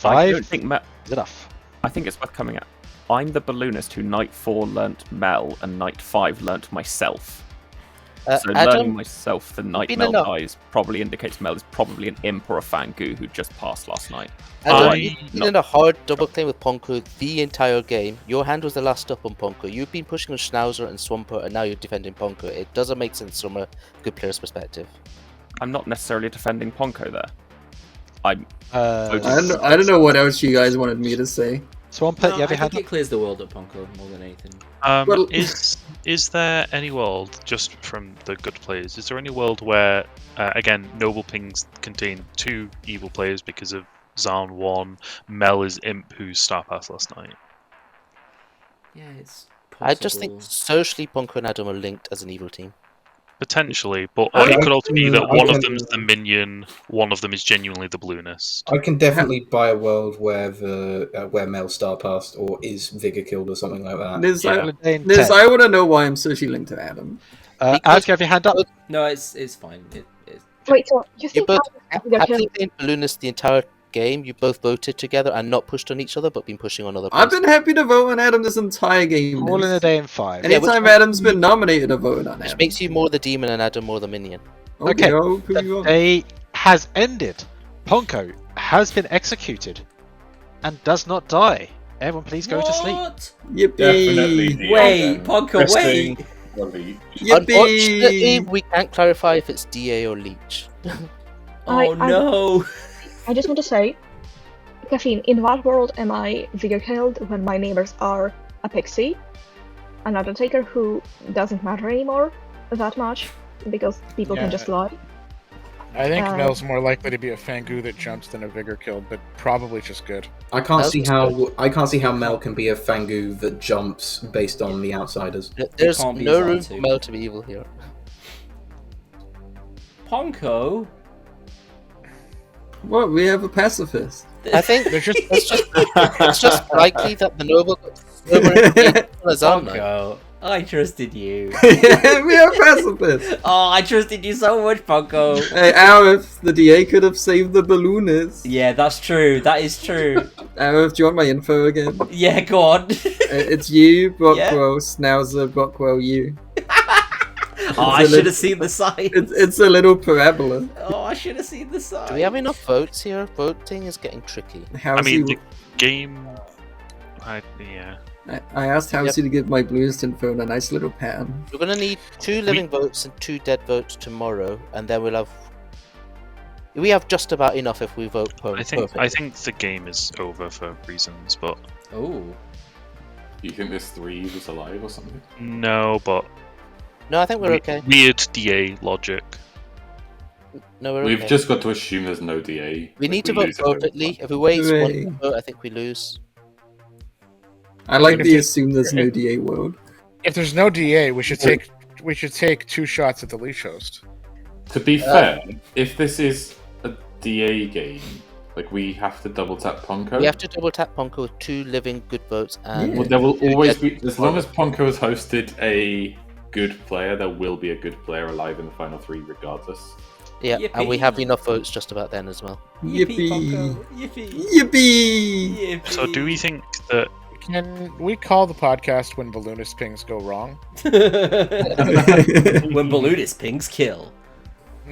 I 5 don't think is enough. I think it's worth coming at. I'm the balloonist who night 4 learnt Mel and night 5 learnt myself. So learning Adam, myself the night been Mel enough. dies probably indicates Mel is probably an imp or a Fangu who just passed last night. Adam, I- you've been in a hard double claim with Ponko the entire game. Your hand was the last up on Ponko. You've been pushing on Schnauzer and Swampert, and now you're defending Ponko. It doesn't make sense from a good player's perspective. I'm not necessarily defending Ponko there. I'm Uh, I don't know what else you guys wanted me to say. Swampert, you have I your hand think up? it clears the world at Ponko more than anything. Well- Is there any world, just from the good players, is there any world where, again, Noble Pings contain 2 evil players because of Zan 1, Mel is Imp who's Star Pass last night? Yeah, it's possible. I just think socially Ponko and Adam are linked as an evil team. Potentially, but I it could also be that can- one I of can- them's the minion, one of them is genuinely the balloonist. I can definitely buy a world where where Mel star passed or is Vigor killed or something like that. Niz, Lane Niz, 10. I want to know why I'm socially linked to Adam. Alex, you have your hand up? No, it's fine. It's... Wait, so you You think both Adam got happily killed? been balloonist the entire game. You both voted together and not pushed on each other, but been pushing on other I've players. been happy to vote on Adam this entire game. All in Niz. a day in 5. Yeah, Anytime which- Adam's been nominated, I've voted on Which Adam. makes you more the demon and Adam more the minion. Okay. who The you want? day has ended. Ponko has been executed and does not die. Everyone, please go to sleep. What? Yippee! Definitely the Wait, Ponko, resting wait! the lead. Unfortunately, Yippee! we can't clarify if it's DA or Leech. Oh no! I just want to say, Caffeine, in what world am I Vigor killed when my neighbors are a Pixie, an Undertaker who doesn't matter anymore that much because people Yeah. can just lie? I think Uh, Mel's more likely to be a Fangu that jumps than a Vigor kill, but probably just good. I can't That's see how Mel can be a Fangu that jumps based on the outsiders. There's can't be no Zan room too. for Mel to be evil here. Ponko? What? We have a pacifist. I think it's just likely that the noble got over as on night. Ponko, I trusted you. We are pacifists. Oh, I trusted you so much, Ponko. Hey, Arif, the DA could have saved the balloonist. Yeah, that's true. That is true. Arif, do you want my info again? Yeah, go on. It's you, Brockwell, Schnauzer, Brockwell, you. Oh, I should have seen the sign. It's a little parabola. Oh, I should have seen the sign. Do we have enough votes here? Voting is getting tricky. I mean, the game. Yeah. I asked Housey to give my bluest info in a nice little pattern. We're gonna need 2 living votes and 2 dead votes tomorrow, and then we'll have. We have just about enough if we vote perfect. I think the game is over for reasons, but. Oh. You think this 3 was alive or something? No, but. No, I think we're okay. Weird DA logic. No, we're We've okay. just got to assume there's no DA. We need to vote perfectly. If we waste one vote, I think we lose. I like the assume there's no DA world. If there's no DA, we should take 2 shots at the leash host. To be fair, if this is a DA game, like we have to double tap Ponko. We have to double tap Ponko with 2 living good votes, and Well, there will always be, as long as Ponko has hosted a good player, there will be a good player alive in the final 3 regardless. Yeah, Yippee. and we have enough votes just about then as well. Yippee! Ponko. Yippee! Yippee! So, do we think that? Can we call the podcast when balloonist pings go wrong? When balloonist pings kill.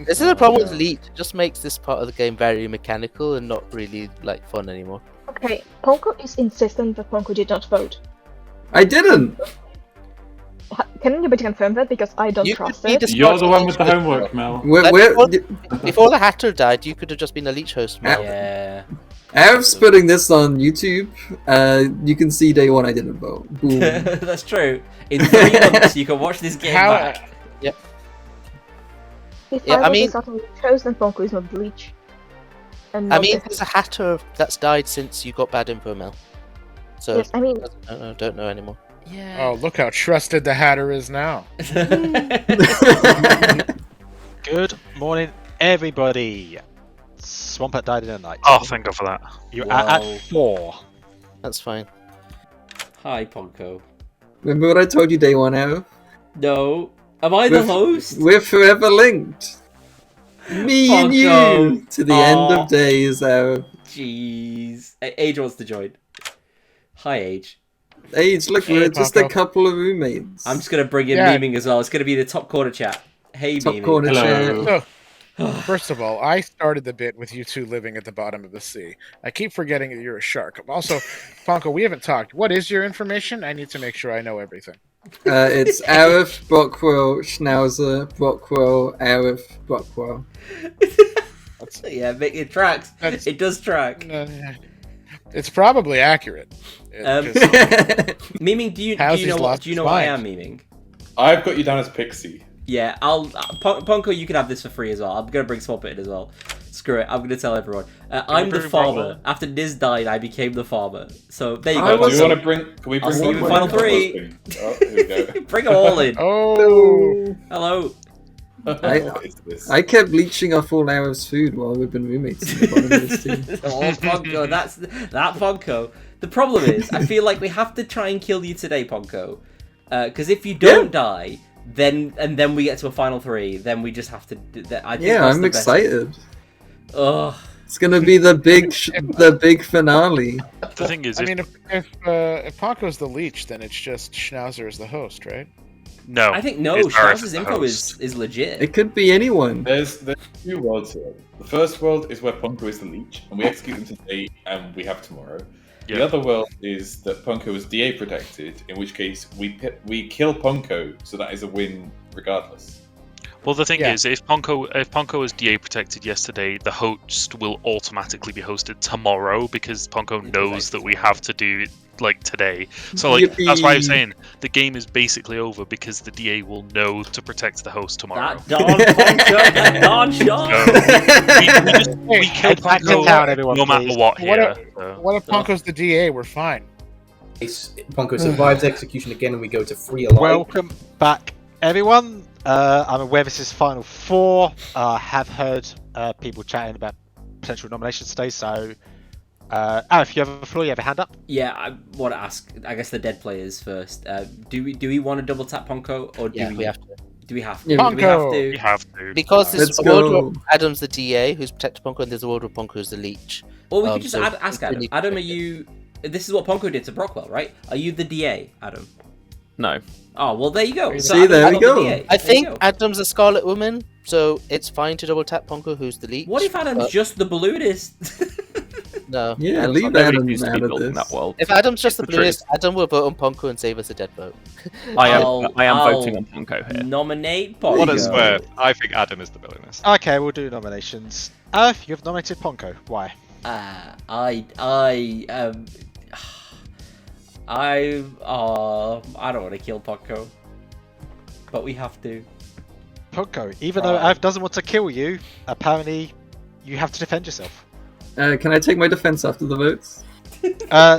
This is a problem with Leech. It just makes this part of the game very mechanical and not really like fun anymore. Okay, Ponko is insistent that Ponko did not vote. I didn't! Can anybody confirm that? Because I don't trust it. You're the one with the homework, Mel. Before the Hatter died, you could have just been a Leech host, Mel. Yeah. Arif's putting this on YouTube. You can see day 1 I didn't vote. Boom. That's true. In 3 months, you can watch this game back. Yep. If Yeah, I I mean- was not chosen, then Ponko is not Bleach. And I not mean, the- there's a Hatter that's died since you got bad info, Mel. So Yes, I mean- don't know anymore. Yeah. Oh, look how trusted the Hatter is now. Good morning, everybody. Swampert died in a night. Oh, thank God for that. You're Wow. at 4. That's fine. Hi, Ponko. Remember what I told you day 1, Arif? No. Am I the We're- host? We're forever linked. Me and you Ponko. to the end Aw. of days, Arif. Jeez. Age wants to join. Hi, Age. Age, look, Hey, we're just a Ponko. couple of roommates. I'm just going to bring in Yeah. Memeing as well. It's going to be the top corner chat. Hey, Top Memeing. corner Hello. chat. So, first of all, I started the bit with you 2 living at the bottom of the sea. I keep forgetting that you're a shark. Also, Ponko, we haven't talked. What is your information? I need to make sure I know everything. It's Arif, Brockwell, Schnauzer, Brockwell, Arif, Brockwell. Yeah, it tracks. That's- It does track. It's probably accurate. Memeing, do you know lost what his I am mind. memeing? I've got you down as Pixie. Yeah, Ponko, you can have this for free as well. I'm gonna bring Swampert in as well. Screw it, I'm gonna tell everyone. I'm the bring farmer. Brockwell? After Niz died, I became the farmer. So there you I go. Do you was- want to bring? Can we I'll bring? see you in Brockwell Final in? Three. Oh, here we go. Bring them all in. Oh, Hello. What is this? I kept leeching off all Arif's food while we've been roommates at the bottom of this team. Oh, Ponko, that Ponko. The problem is, I feel like we have to try and kill you today, Ponko. Because if you don't die, then we get to a final 3, then we just have to. I think Yeah, that's I'm the best. excited. Ugh. It's gonna be the big finale. The thing is, I mean, if Ponko's the leech, then it's just Schnauzer is the host, right? no. I think no. it's Arif Schnauzer's the info host. is legit. It could be anyone. There's 2 worlds here. The first world is where Ponko is the leech, and we execute them today, and we have tomorrow. The Yeah. other world is that Ponko is DA protected, in which case we kill Ponko, so that is a win regardless. Well, the thing Yeah. is, if Ponko was DA protected yesterday, the host will automatically be hosted tomorrow because Ponko knows that we have to do it like today. So like that's why I'm Yippee. saying the game is basically over because the DA will know to protect the host tomorrow. That Don Ponko, that Don shot. We kill Back to Ponko town, everyone, no matter please. what What here. What if Ponko's the DA? We're fine. Ponko survives execution again, and we go to 3 alive. Welcome back, everyone. I'm aware this is final 4. I have heard people chatting about potential nominations today. So, if you have a floor, you have a hand up. Yeah, I want to ask. I guess the dead players first. Do we want to double tap Ponko, or do we have to. Do we have to? Yeah, Do we have to? You have to. Because there's Let's a world go. where Adam's the DA who's protected Ponko, and there's a world where Ponko is the leech. Or we could just so ask Adam. really Adam, are protected. you? This is what Ponko did to Brockwell, right? Are you the DA, Adam? No. Oh well, there you go. See, there Adam's we not the go. DA. I There you think go. Adam's a Scarlet Woman, so it's fine to double tap Ponko, who's the leech. What if Adam's but just the balloonist? no? Yeah, Adam's leave not nobody Adam needs to be out of built in this. that world. If Adam's just the The truth. balloonist, Adam will vote on Ponko and save us a dead vote. I am I'll voting on Ponko here. Nominate For Ponko. what it's worth, I think Adam is the balloonist. Okay, we'll do nominations. Earth, you have nominated Ponko. Why? I don't want to kill Ponko, but we have to. Ponko, even though Earth doesn't want to kill you, apparently you have to defend yourself. Can I take my defense after the votes?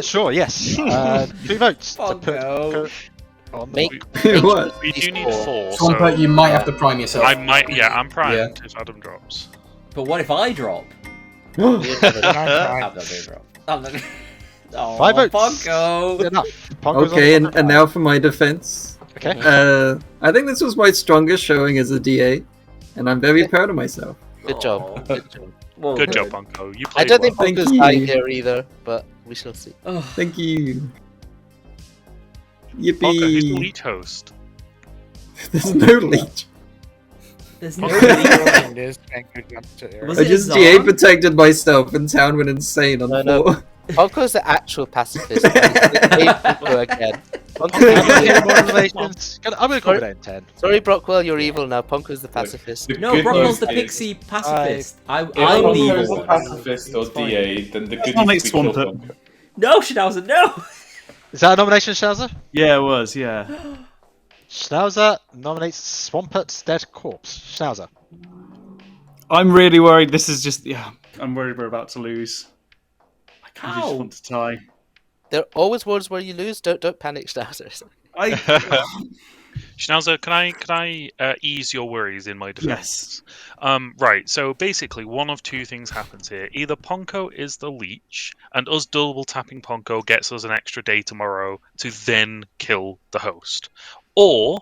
Sure, yes. 2 votes to put Ponko. Ponko on the Make What? We do need 4. Swampert, So you might have to prime yourself. I might. Yeah, I'm primed Yeah. if Adam drops. But what if I drop? I'm I'm fine. not gonna drop. I'm not. Oh, 5 votes. Ponko. enough. Ponko's Okay, on the and now for my defense. Okay. I think this was my strongest showing as a DA, and I'm very proud of myself. Good job. Good job. Well, Good job, Ponko. You I played don't well. think Thank Ponko's you. dying here either, but we shall see. Ugh. Thank you. Ponko, who's the Yippee! leech host? There's no leech. There's no. And is Ponko jumped to Was I it just Zon? DA protected myself, and town went insane on No. 4. Ponko's the actual pacifist. He's Ponko again. I'm Ponko's going to evil. more nominations. I'm going to call it in 10. Sorry, Brockwell, you're evil now. Ponko's the pacifist. The No, good Brockwell's the news is, pixie pacifist. I'm If the Ponko evil is a one. pacifist or DA, then the good Nominate news is we kill Swampert. Ponko. No, Schnauzer, no. Is that a nomination, Schnauzer? Yeah, it was. Yeah. Schnauzer nominates Swampert's dead corpse. Schnauzer. I'm really worried. This is just. Yeah. I'm worried we're about to lose. I kind of How? just want to tie. There are always words where you lose. Don't panic, Schnauzers. I. Schnauzer, can I ease your worries in my defense? Right, so basically one of 2 things happens here. Either Ponko is the leech, and us double tapping Ponko gets us an extra day tomorrow to then kill the host. Or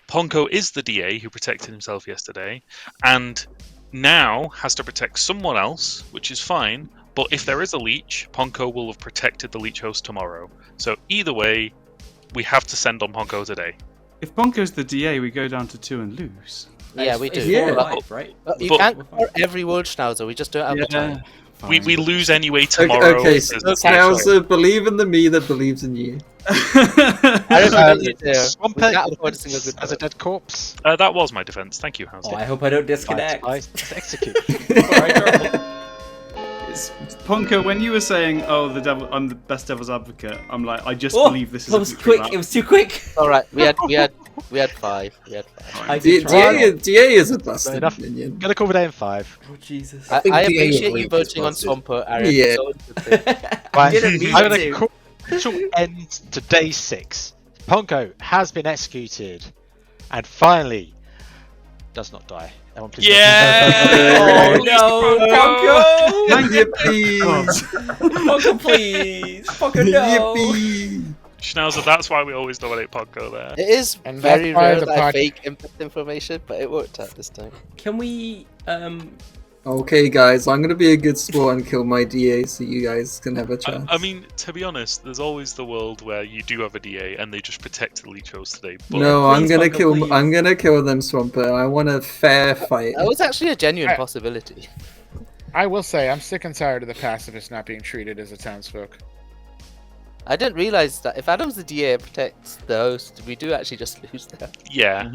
Ponko is the DA who protected himself yesterday, and now has to protect someone else, which is fine, but if there is a leech, Ponko will have protected the leech host tomorrow. So either way, we have to send on Ponko today. If Ponko's the DA, we go down to 2 and lose. Yeah, we do. It's Yeah. 4 life, right? But you But- can't cover every word, Schnauzer. We just don't have the time. We lose anyway Okay, tomorrow. okay, if there's so a schedule. Schnauzer, believe in the me that believes in you. I don't know there. We Swampert can't afford a single good as a word. dead corpse. That was my defense. Thank you, Hans. Oh, I hope I don't disconnect. Nice. Execute. It's, Ponko, when you were saying, "Oh, the devil, I'm the best devil's advocate," I'm like, I just Oh, believe this is that a was victory quick. lap. It was too quick. All right, we had 5. We had 5. I D- did try. DA is a busted enough. minion. Gonna call it in 5. Oh Jesus. I think DA appreciate would you lead this voting on busted. Swampert, Aaron. Yeah. It's always a good thing. Right, Didn't mean I'm gonna to. call official end to day 6. Ponko has been executed, and finally does not die. Everyone please Yeah! Oh no, Ponko! Yippee! Ponko, please! Ponko, no! Yippee! Schnauzer, that's why we always nominate Ponko there. It is And very that's why rare the that I pod- fake input information, but it worked out this time. Can we, Okay, guys, I'm gonna be a good sport and kill my DA so you guys can have a chance. I mean, to be honest, there's always the world where you do have a DA and they just protect the leech host today. But no, I'm Please, gonna Ponko, kill. please. I'm gonna kill them, Swampert. I want a fair fight. That was actually a genuine Hey. possibility. I will say, I'm sick and tired of the pacifists not being treated as a townsfolk. I didn't realize that if Adam's the DA and protects the host, we do actually just lose there. yeah,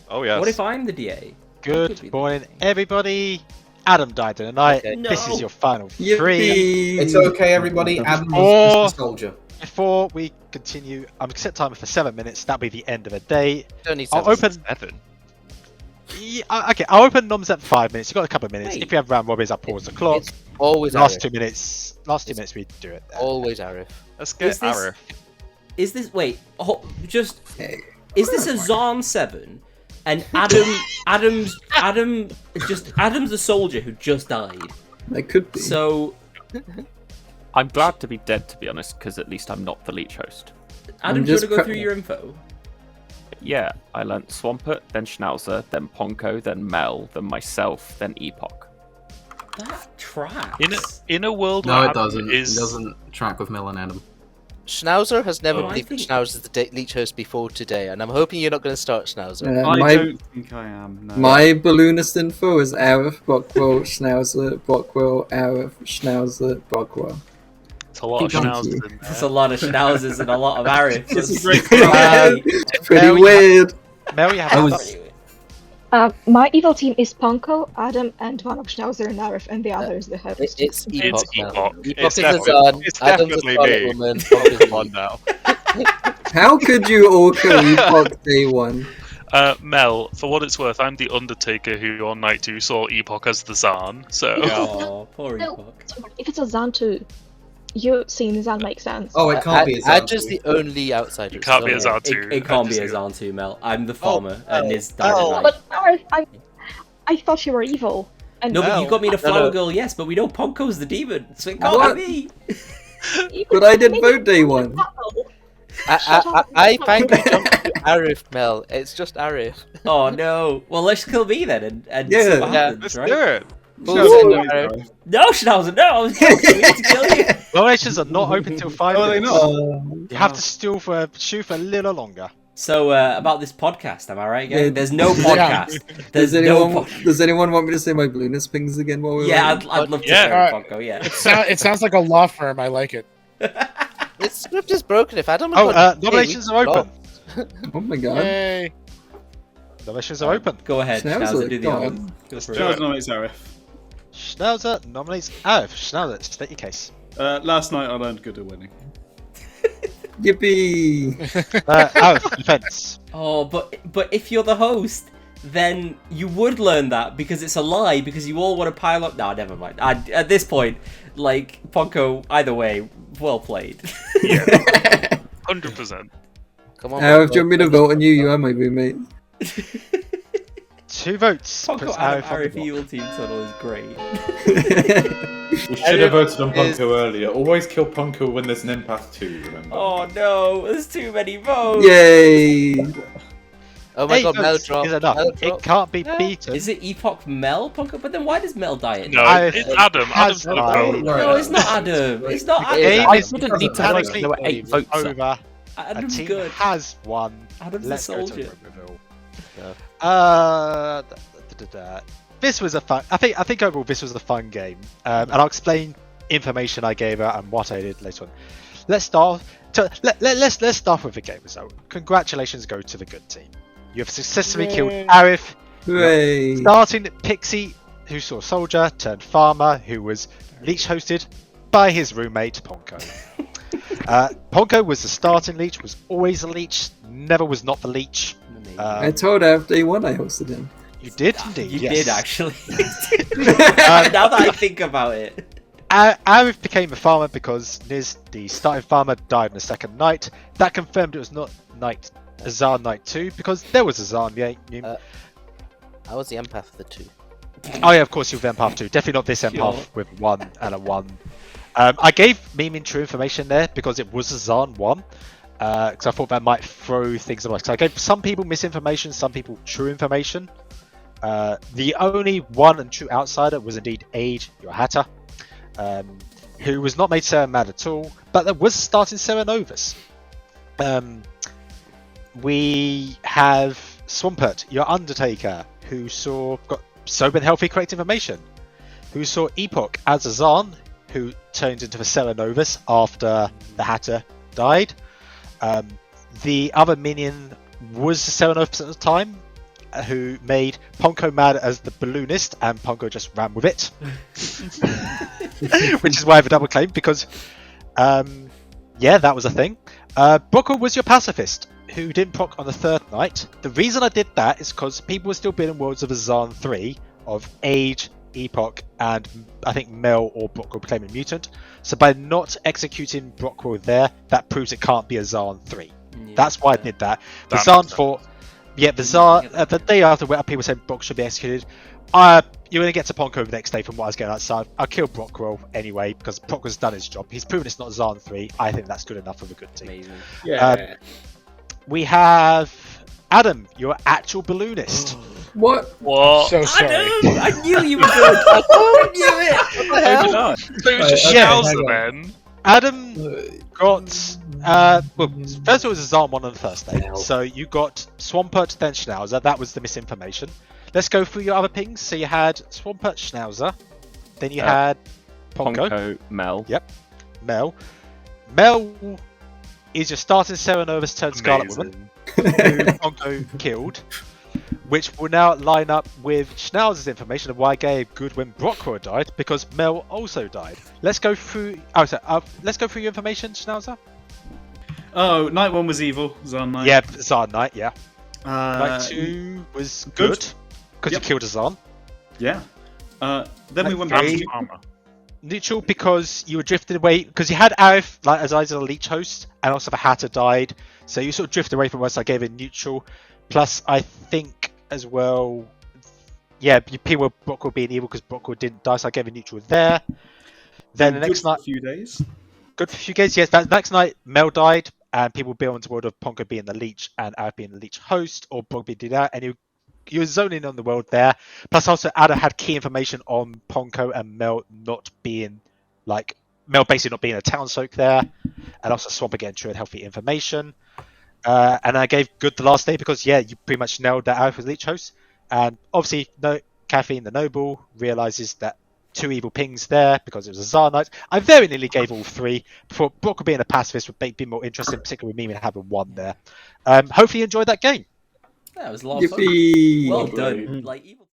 Oh yes. what if I'm the DA? Good morning, everybody. Adam died in the night. Okay. This is No. your final 3. Yippee! It's okay, everybody. Adam Or- was a soldier. Before we continue, I'm gonna set timer for 7 minutes. That'll be the end of the day. Don't need I'll seven. open. 7. Yeah, okay, I'll open noms at 5 minutes. You've got a couple of minutes. Wait. If you have round robins, I'll pause the clock. It's always Last Arif. 2 minutes. Last 2 minutes, we do it. There. Always Arif. Let's Is get this- Arif. Is this, wait, just, Hey. is this a Zon 7? And Adam's a soldier who just died. They could be. So, I'm glad to be dead, to be honest, because at least I'm not the leech host. Adam, do you want to go through your info? Yeah, I learnt Swampert, then Schnauzer, then Ponko, then Mel, then myself, then Epoch. That tracks. In a world No, where it Adam doesn't. is... It doesn't track with Mel and Adam. Schnauzer has never Oh, I believed that think- Schnauzer is the leech host before today, and I'm hoping you're not going to start Schnauzer. I don't think I am. No. My balloonist info is Arif, Brockwell, Schnauzer, Brockwell, Arif, Schnauzer, Brockwell. It's a lot of Thank schnauzers you. in there. There's a lot of schnauzers and a lot of Arifs. This is That's- great. It's pretty weird. Mel, you have I a was- My evil team is Ponko, Adam, and one of Schnauzer and Arif, and the other is the host. It's Epoch. It's now. Epoch. Epoch It's is a definitely- Zan, it's Adam's a definitely Scarlet me. Woman, Ponko's a Come on now. How could you all kill Epoch day one? Mel, for what it's worth, I'm the Undertaker who on night 2 saw Epoch as the Zan, so... Oh, poor No, Epoch. if it's a Zan too, you seeing Zan makes sense. Oh, it can't be a Zan. Adja's the only outsider. It can't be a so- Zan too. It can't be a Adja's Zan too, Mel. I'm the farmer, and Niz died oh. at night. But Arif, I thought you were evil. And No, but you got me to No, Flower no. Girl, yes, but we know Ponko's the demon, so it can't What? be me. But I did vote day one. I frankly jumped to Arif, Mel. It's just Arif. Oh no. Well, let's kill me then, and Yeah. see what Yeah, happens, Let's right? do it. We'll send you Arif. No, Schnauzer, no, I was joking. We need to kill you. Nominations are not open till 5 Oh, are they minutes. not? You have to still shoot for a little longer. So, about this podcast, am I right, gang? Yeah. There's no podcast. There's no Does anyone want me to say my balloonist things again while we're Yeah, waiting? I'd love to Yeah. hear Ponko, yeah. It sounds like a law firm. I like it. This script is broken. If Adam had Oh, gone, hey, nominations we are could open. Oh my god. Yay! Nominations are open. Go ahead, Schnauzer, do the go honors. on. Go for Schnauzer it. nominates Arif. Schnauzer nominates Arif. Schnauzer, state your case. Last night I learned good at winning. Yippee! Arif, defense. Oh, but if you're the host, then you would learn that because it's a lie because you all want to pile up. No, never mind. At this point, like Ponko, either way, well played. Yeah. 100%. Come on, Arif, do you want me to Ponko. vote on you? You are my roommate. 2 votes. Ponko puts out of Arif on the Arif block. evil team tunnel is great. We should have voted on Punko earlier. Always kill Punko when there's an empath too, remember? Oh no, there's too many votes. Yay! Oh my 8 god, Mel votes dropped. is enough. Mel It dropped. can't be beaten. Is it Epoch Mel Ponko? But then why does Mel die at No, night? it's Adam. Adam's has the died. vote. No, it's not Adam. It's not It is. Adam. I didn't need to vote. Technically, There were 8 it's votes. over. A Adam's team good. has won. Adam's Let's the go to soldier. room reveal. Yeah. This was a fun. I think overall this was a fun game, and I'll explain information I gave out and what I did later on. Let's start. Let's start with the game result. Congratulations go to the good team. You have successfully killed Arif, Hooray! starting Pixie, who saw soldier, turned farmer, who was leech hosted by his roommate Ponko. Ponko was the starting leech, was always a leech, never was not the leech. I told Arif day one I hosted him. You did indeed. You yes. did actually. Now that I think about it. Arif became a farmer because Niz, the starting farmer, died on the second night. That confirmed it was not Azar night 2 because there was Azar game. I was the empath of the two. Oh yeah, of course you were empath 2. Definitely not this empath Sure. with 1 and a 1. I gave Memeing true information there because it was Azar 1. Because I thought that might throw things away. So I gave some people misinformation, some people true information. The only one and true outsider was indeed Age, your hatter, who was not made Sarah mad at all, but there was starting Sarah Novus. We have Swampert, your Undertaker, who got sober and healthy correct information, who saw Epoch as Azan, who turned into the Sarah Novus after the Hatter died. The other minion was Sarah Novus at the time, who made Ponko mad as the balloonist, and Ponko just ran with it. Which is why I have a double claim, because, yeah, that was a thing. Brocco was your pacifist, who didn't proc on the third night. The reason I did that is because people were still building worlds of Azan 3, of Age, Epoch, and I think Mel or Brockwell became a mutant. So by not executing Brockwell there, that proves it can't be Azan 3. Yeah. That's why I did that. The That Zan makes thought Yeah, the day after where people said Brock should be executed. You're going to get to Ponko the next day from what I was getting outside. I killed Brockwell anyway because Brockwell's done his job. He's proven it's not Zarn 3. I think that's good enough for a good team. Amazing. Yeah. We have Adam, your actual balloonist. What? What? So sorry. Adam, I knew you were good. I knew it. What the hell? So it was just Yeah, Schnauzer then. Adam got well, first of all, it was a Zarn 1 on the first day. So you got Swampert, then Schnauzer. That was the misinformation. Let's go through your other pings. So you had Swampert, Schnauzer. Then you had Ponko. Mel. Yep. Mel. Mel is your starting Serenovus turned Scarlet Woman, who Ponko killed, which will now line up with Schnauzer's information of why I gave good when Brockwell died, because Mel also died. Let's go through. Let's go through your information, Schnauzer. Oh, Night 1 was evil. Zarn Knight. Yeah, Zarn Knight. Yeah. Night Uh, 2 was good because you killed a Zarn. yeah. Then we Night went back three- to armor. Neutral because you were drifted away because you had Arif like as either a leech host and also the Hatter died, so you sort of drifted away from us. I gave it neutral. Plus, I think as well, yeah, people Brockwell being evil because Brockwell didn't die, so I gave it neutral there. Then the next night, a few days. good for a few days. Yes, that next night Mel died, and people built into the world of Ponko being the leech and Arif being the leech host, or Brog did that, and you were zoning on the world there. Plus, also, Ada had key information on Ponko and Mel not being, like, Mel basically not being a town soak there, and also Swamp getting true and healthy information. And I gave good the last day because, yeah, you pretty much nailed that out with Leech Host. And obviously, Caffeine the Noble realizes that 2 evil pings there because it was a Zarn Knight. I very nearly gave all 3. Before Brock being a pacifist would be more interesting, particularly with me having 1 there. Hopefully, you enjoyed that game. That was a lot of fun. Yippee! Well done. Like, even